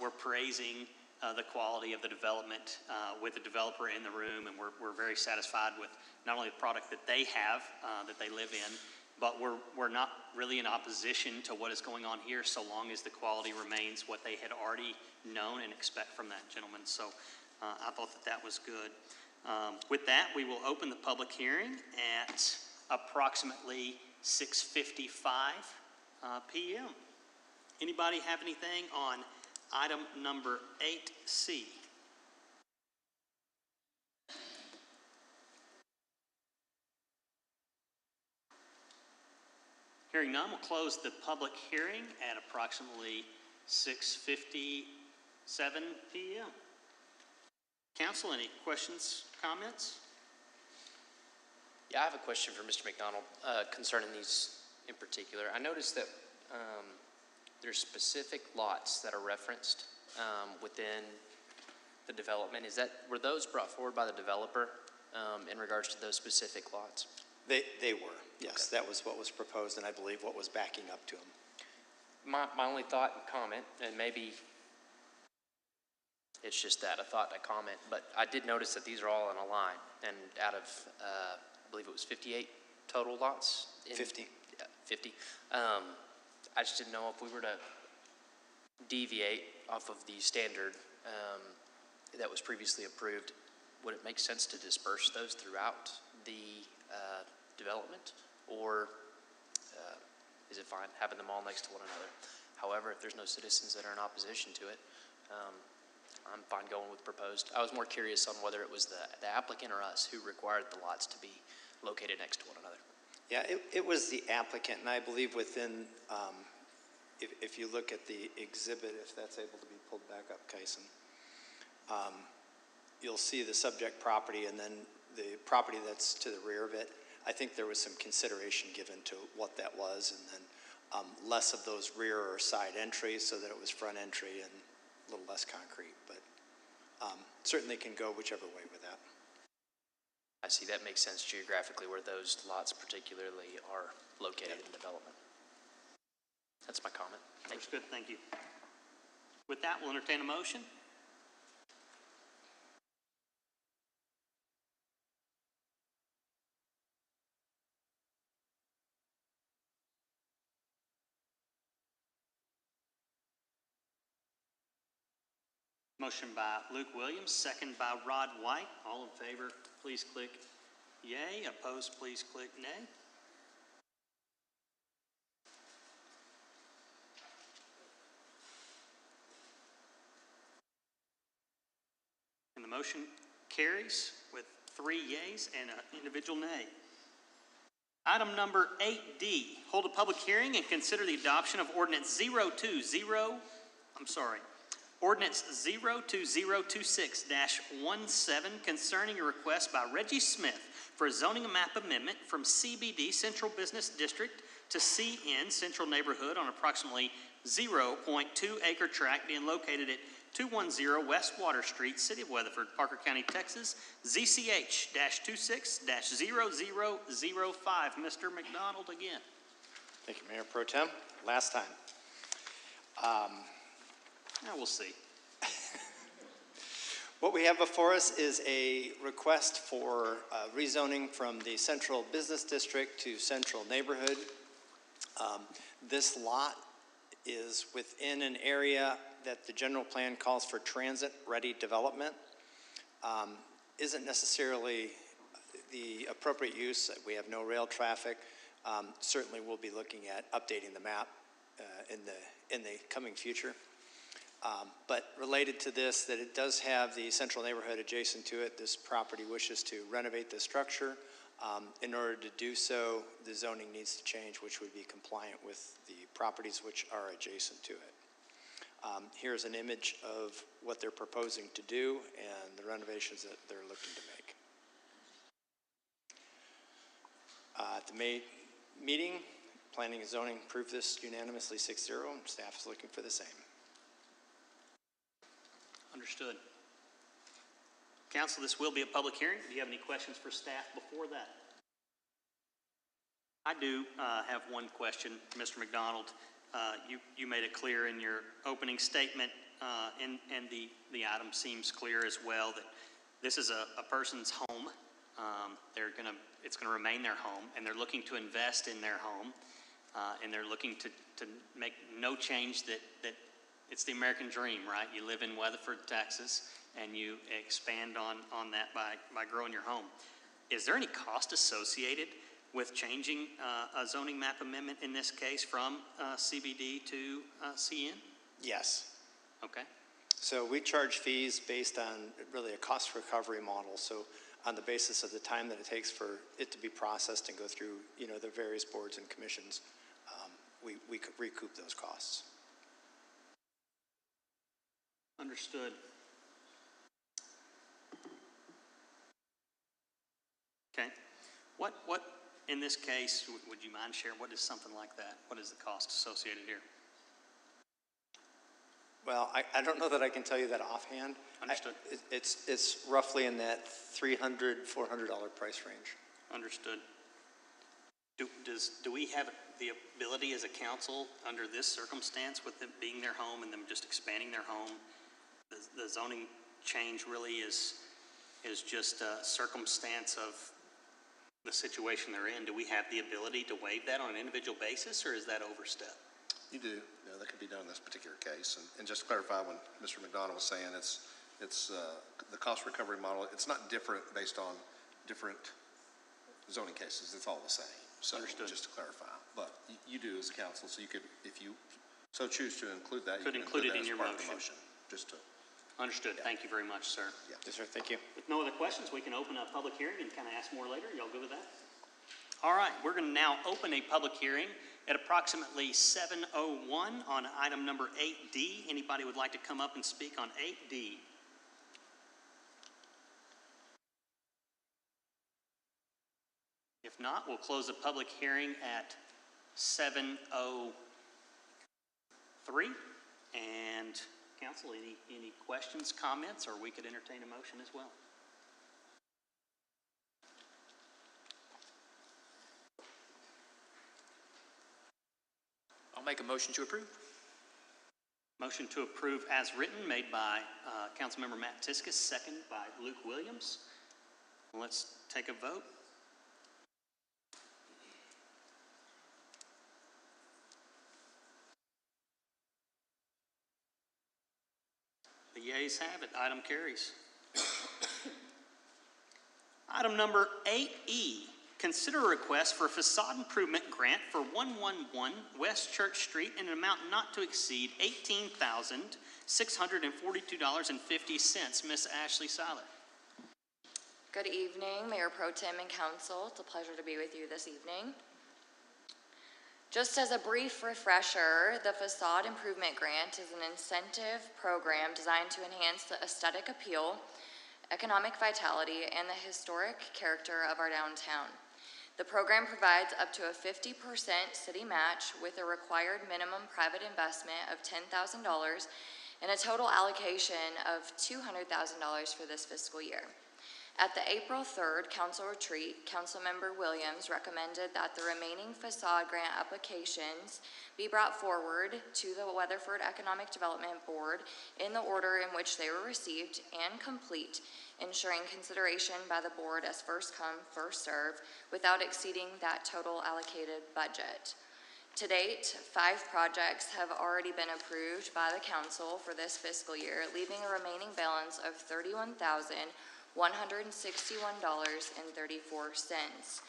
we're praising the quality of the development with the developer in the room, and we're very satisfied with not only the product that they have, that they live in, but we're not really in opposition to what is going on here so long as the quality remains what they had already known and expect from that gentleman. So I thought that was good. With that, we will open the public hearing at approximately 6:55 p.m. Anybody have anything on item number 8C? Hearing none, we'll close the public hearing at approximately 6:57 p.m. Council, any questions, comments? Yeah, I have a question for Mr. McDonald concerning these in particular. I noticed that there's specific lots that are referenced within the development. Were those brought forward by the developer in regards to those specific lots? They were, yes. Okay. That was what was proposed, and I believe what was backing up to them. My only thought and comment, and maybe it's just that, a thought and a comment, but I did notice that these are all in a line, and out of, I believe it was 58 total lots? 50. Yeah, 50. I just didn't know if we were to deviate off of the standard that was previously approved, would it make sense to disperse those throughout the development, or is it fine having them all next to one another? However, if there's no citizens that are in opposition to it, I'm fine going with proposed. I was more curious on whether it was the applicant or us who required the lots to be located next to one another. Yeah, it was the applicant, and I believe within, if you look at the exhibit, if that's able to be pulled back up, Kyson, you'll see the subject property and then the property that's to the rear of it. I think there was some consideration given to what that was, and then less of those rear or side entries so that it was front entry and a little less concrete, but certainly can go whichever way with that. I see, that makes sense geographically where those lots particularly are located in development. That's my comment. That's good, thank you. With that, we'll entertain a motion. Motion by Luke Williams, second by Rod White. All in favor, please click yay. Opposed, please click nay. And the motion carries with 3 yeas and an individual nay. Item number 8D, hold a public hearing and consider the adoption of Ordinance 02026-17 concerning a request by Reggie Smith for a zoning map amendment from CBD Central Business District to CN Central Neighborhood on approximately 0.2 acre tract being located at 210 West Water Street, City of Weatherford, Parker County, Texas, ZCH-26-0005. Mr. McDonald again. Thank you, Mayor Pro Tem. Last time. Now we'll see. What we have before us is a request for rezoning from the Central Business District to Central Neighborhood. This lot is within an area that the general plan calls for transit-ready development. Isn't necessarily the appropriate use. We have no rail traffic. Certainly we'll be looking at updating the map in the coming future. But related to this, that it does have the central neighborhood adjacent to it. This property wishes to renovate the structure. In order to do so, the zoning needs to change, which would be compliant with the properties which are adjacent to it. Here's an image of what they're proposing to do and the renovations that they're looking to make. At the May meeting, Planning and Zoning approved this unanimously 6-0, and staff is looking for the same. Understood. Council, this will be a public hearing. Do you have any questions for staff before that? I do have one question, Mr. McDonald. You made it clear in your opening statement, and the item seems clear as well, that this is a person's home. It's gonna remain their home, and they're looking to invest in their home, and they're looking to make no change that it's the American dream, right? You live in Weatherford, Texas, and you expand on that by growing your home. Is there any cost associated with changing a zoning map amendment in this case from CBD to CN? Yes. Okay. So we charge fees based on really a cost recovery model. So on the basis of the time that it takes for it to be processed and go through, the various boards and commissions, we could recoup those costs. Understood. Okay. What in this case, would you mind sharing, what is something like that? What is the cost associated here? Well, I don't know that I can tell you that offhand. Understood. It's roughly in that $300, $400 price range. Understood. Do we have the ability as a council under this circumstance, with them being their home and them just expanding their home, the zoning change really is just a circumstance of the situation they're in? Do we have the ability to waive that on an individual basis, or is that overstep? You do. Yeah, that could be done in this particular case. And just to clarify, when Mr. McDonald was saying it's the cost recovery model, it's not different based on different zoning cases. It's all the same. So Understood. Just to clarify. But you do as a council, so you could, if you so choose to include that, Could you can include it that in as your part of the motion. Just to. Understood. Thank you very much, sir. Yeah. Yes, sir. Thank you. With no other questions, we can open a public hearing and kind of ask more later. Y'all good with that? All right, we're going to now open a public hearing at approximately 7:01 on item number 8D. Anybody would like to come up and speak on 8D? If not, we'll close the public hearing at 7:03. And council, any questions, comments, or we could entertain a motion as well? I'll make a motion to approve. Motion to approve as written, made by Councilmember Matt Tiskus, second by Luke Williams. Let's take a vote. The yeas have it. Item carries. Item number 8E, consider a request for a facade improvement grant for 111 West Church Street in an amount not to exceed $18,642.50. Miss Ashley Seiler. Good evening, Mayor Pro Tem and Council. It's a pleasure to be with you this evening. Just as a brief refresher, the Facade Improvement Grant is an incentive program designed to enhance the aesthetic appeal, economic vitality, and the historic character of our downtown. The program provides up to a 50% city match with a required minimum private investment of $10,000 and a total allocation of $200,000 for this fiscal year. At the April 3rd Council Retreat, Councilmember Williams recommended that the remaining facade grant applications be brought forward to the Weatherford Economic Development Board in the order in which they were received and complete, ensuring consideration by the board as first come, first served, without exceeding that total allocated budget. To date, 5 projects have already been approved by the council for this fiscal year, leaving a remaining balance of $31,161.34.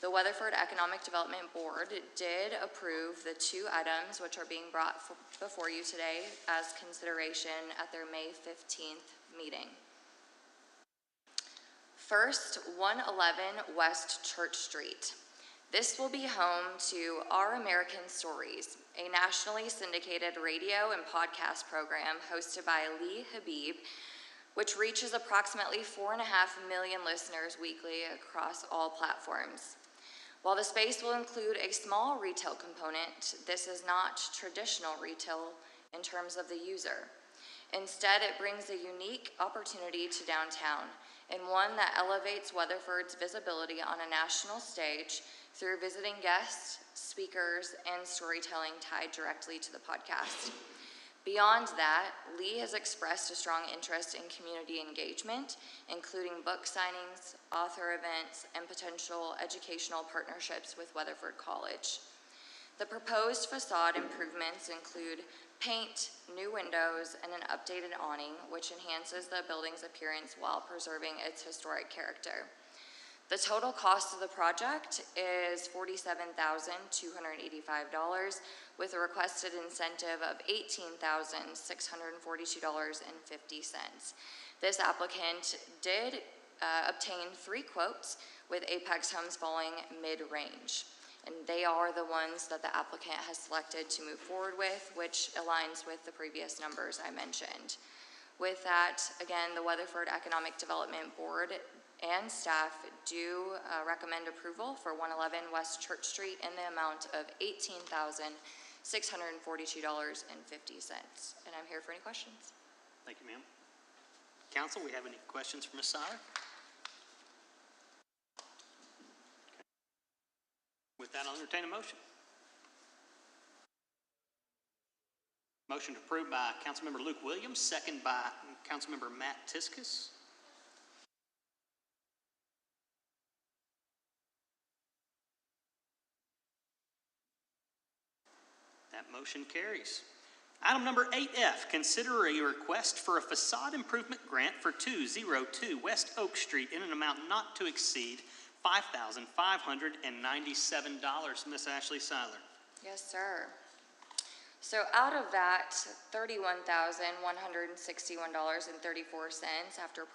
The Weatherford Economic Development Board did approve the 2 items which are being brought before you today as consideration at their May 15th meeting. First, 111 West Church Street. This will be home to Our American Stories, a nationally syndicated radio and podcast program hosted by Lee Habib, which reaches approximately 4.5 million listeners weekly across all platforms. While the space will include a small retail component, this is not traditional retail in terms of the user. Instead, it brings a unique opportunity to downtown, and one that elevates Weatherford's visibility on a national stage, through visiting guests, speakers, and storytelling tied directly to the podcast. Beyond that, Lee has expressed a strong interest in community engagement, including book signings, author events, and potential educational partnerships with Weatherford College. The proposed facade improvements include paint, new windows, and an updated awning, which enhances the building's appearance while preserving its historic character. The total cost of the project is $47,285, with a requested incentive of $18,642.50. This applicant did obtain 3 quotes, with Apex Homes falling mid-range. And they are the ones that the applicant has selected to move forward with, which aligns with the previous numbers I mentioned. With that, again, the Weatherford Economic Development Board and staff do recommend approval for 111 West Church Street in the amount of $18,642.50. And I'm here for any questions. Thank you, ma'am. Council, we have any questions for Ms. Seiler? With that, I'll entertain a motion. Motion approved by Councilmember Luke Williams, second by Councilmember Matt Tiskus. That motion carries. Item number 8F, consider a request for a facade improvement grant for 202 West Oak Street in an amount not to exceed $5,597. Ms. Ashley Seiler. Yes, sir. So out of that $31,161.34 after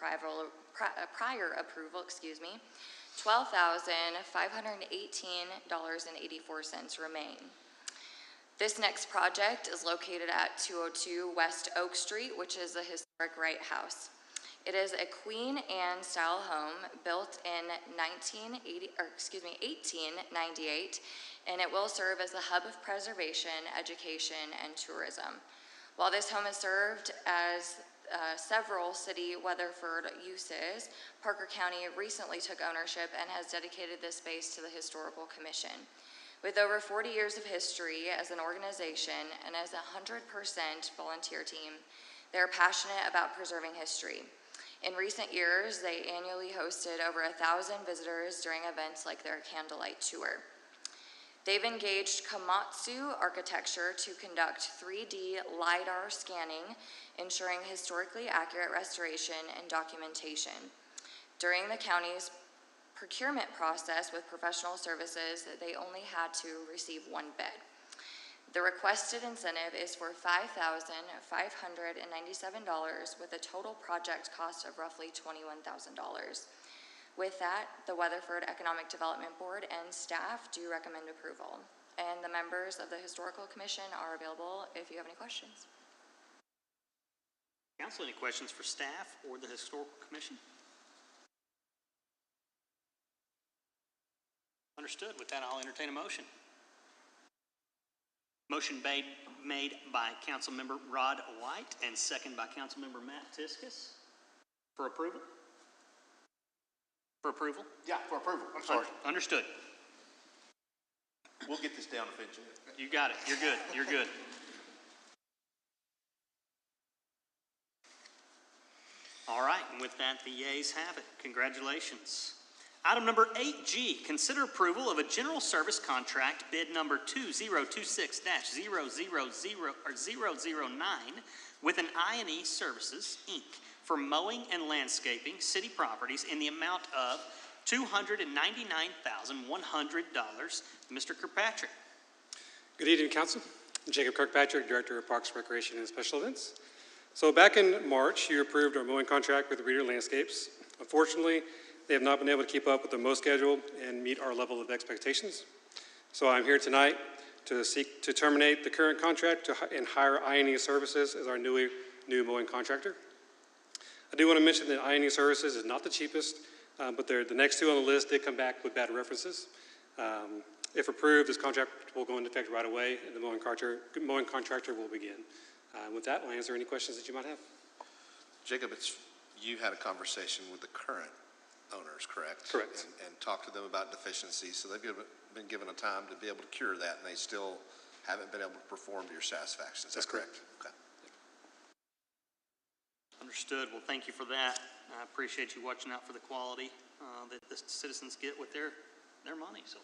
prior approval, $12,518.84 remain. This next project is located at 202 West Oak Street, which is a historic Wright house. It is a Queen Anne style home built in 1898, and it will serve as a hub of preservation, education, and tourism. While this home has served as several city Weatherford uses, Parker County recently took ownership and has dedicated this space to the Historical Commission. With over 40 years of history as an organization and as a 100% volunteer team, they are passionate about preserving history. In recent years, they annually hosted over 1,000 visitors during events like their candlelight tour. They've engaged Komatsu Architecture to conduct 3D LiDAR scanning, ensuring historically accurate restoration and documentation. During the county's procurement process with professional services, they only had to receive 1 bid. The requested incentive is for $5,597 with a total project cost of roughly $21,000. With that, the Weatherford Economic Development Board and staff do recommend approval. And the members of the Historical Commission are available if you have any questions. Council, any questions for staff or the Historical Commission? Understood. With that, I'll entertain a motion. Motion made by Councilmember Rod White and second by Councilmember Matt Tiskus. For approval? For approval? Yeah, for approval. I'm sorry. Understood. We'll get this down eventually. You got it. You're good. You're good. All right, and with that, the yeas have it. Congratulations. Item number 8G, consider approval of a general service contract bid number 2026-009 with an I&E Services, Inc. for mowing and landscaping city properties in the amount of $299,100. Mr. Kirkpatrick. Good evening, Council. I'm Jacob Kirkpatrick, Director of Parks, Recreation, and Special Events. So back in March, you approved our mowing contract with Reader Landscapes. Unfortunately, they have not been able to keep up with the mow schedule and meet our level of expectations. So I'm here tonight to seek to terminate the current contract and hire I&E Services as our new mowing contractor. I do want to mention that I&E Services is not the cheapest, but the next two on the list did come back with bad references. If approved, this contract will go into effect right away, and the mowing contractor will begin. With that, I'll answer any questions that you might have. Jacob, you had a conversation with the current owners, correct? Correct. And talked to them about deficiencies. So they've been given a time to be able to cure that, and they still haven't been able to perform to your satisfaction. Is that correct? Okay. Understood. Well, thank you for that. I appreciate you watching out for the quality that the citizens get with their money. So,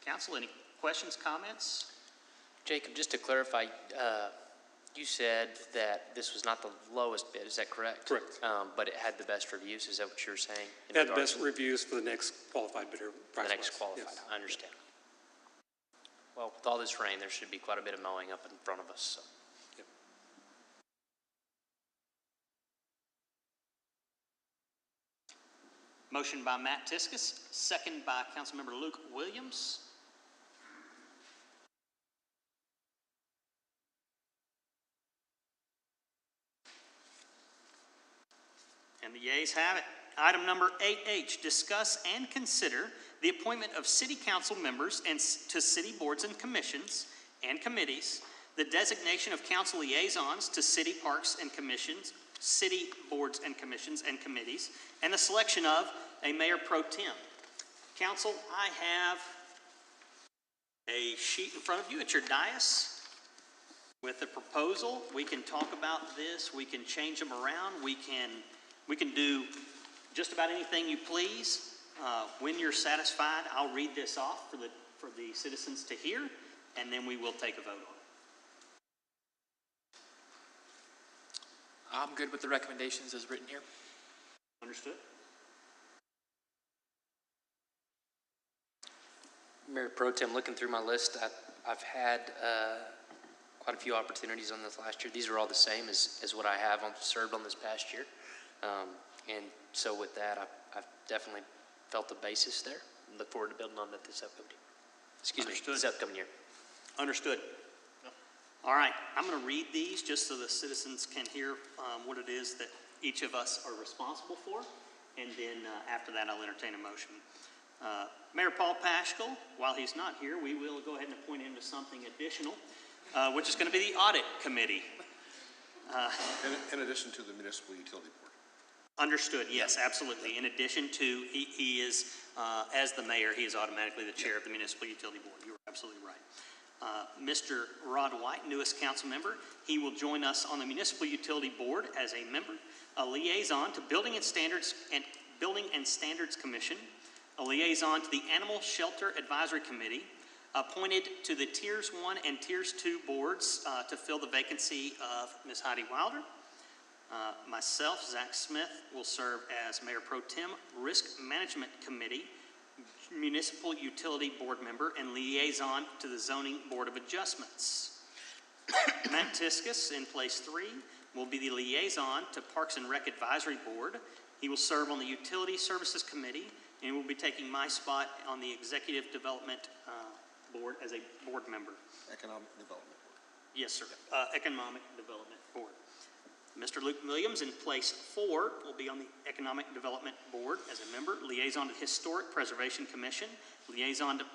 council, any questions, comments? Jacob, just to clarify, you said that this was not the lowest bid, is that correct? Correct. But it had the best reviews, is that what you're saying? It had the best reviews for the next qualified bidder. The next qualified, Yes. I understand. Well, with all this rain, there should be quite a bit of mowing up in front of us, so. Yep. Motion by Matt Tiskus, second by Councilmember Luke Williams. And the yeas have it. Item number 8H, discuss and consider the appointment of city council members and to city boards and commissions and committees, the designation of council liaisons to city parks and commissions, city boards and commissions and committees, and the selection of a mayor pro tem. Council, I have a sheet in front of you at your dais with a proposal. We can talk about this. We can change them around. We can do just about anything you please. When you're satisfied, I'll read this off for the citizens to hear, and then we will take a vote on it. I'm good with the recommendations as written here. Understood? Mayor Pro Tem, looking through my list, I've had quite a few opportunities on this last year. These are all the same as what I have served on this past year. And so with that, I've definitely felt the basis there. Look forward to building on that this upcoming year. This upcoming year. Understood. All right, I'm going to read these just so the citizens can hear what it is that each of us are responsible for, and then after that, I'll entertain a motion. Mayor Paul Paschal, while he's not here, we will go ahead and appoint him to something additional, which is going to be the Audit Committee. In addition to the Municipal Utility Board. Understood, yes, absolutely. In addition to, he is, as the mayor, he is automatically the chair of the Municipal Utility Board. You're absolutely right. Mr. Rod White, newest council member, he will join us on the Municipal Utility Board as a member, a liaison to Building and Standards Commission, a liaison to the Animal Shelter Advisory Committee, appointed to the Tiers 1 and Tiers 2 boards to fill the vacancy of Ms. Heidi Wilder. Myself, Zach Smith, will serve as Mayor Pro Tem, Risk Management Committee, Municipal Utility Board member, and liaison to the Zoning Board of Adjustments. Matt Tiskus, in place 3, will be the liaison to Parks and Rec Advisory Board. He will serve on the Utility Services Committee and will be taking my spot on the Executive Development Board as a board member. Economic Development Board. Yes, sir. Economic Development Board. Mr. Luke Williams, in place 4, will be on the Economic Development Board as a member, liaison to the Historic Preservation Commission, liaison to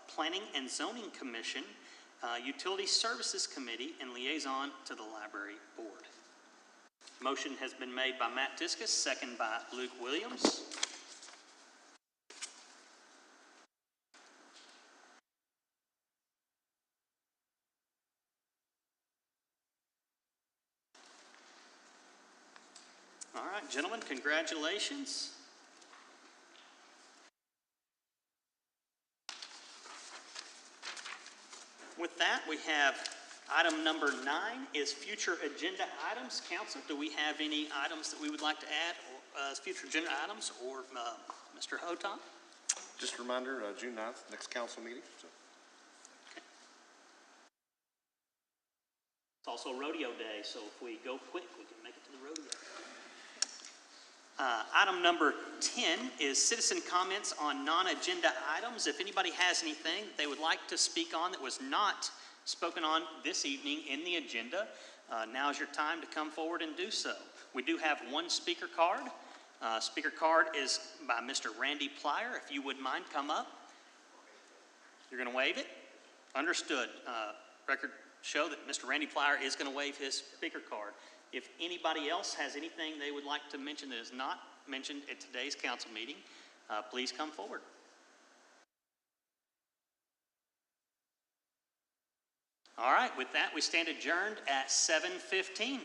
Planning and Zoning Commission, Utility Services Committee, and liaison to the Library Board. Motion has been made by Matt Tiskus, second by Luke Williams. All right, gentlemen, congratulations. With that, we have item number 9 is future agenda items. Council, do we have any items that we would like to add as future agenda items, or Mr. Hoton? Just a reminder, June 9th, next council meeting. So. It's also rodeo day, so if we go quick, we can make it to the rodeo. Item number 10 is citizen comments on non-agenda items. If anybody has anything they would like to speak on that was not spoken on this evening in the agenda, now is your time to come forward and do so. We do have one speaker card. Speaker card is by Mr. Randy Plyer. If you would mind, come up. You're going to waive it? Understood. Record show that Mr. Randy Plyer is going to waive his speaker card. If anybody else has anything they would like to mention that is not mentioned at today's council meeting, please come forward. All right, with that, we stand adjourned at 7:15.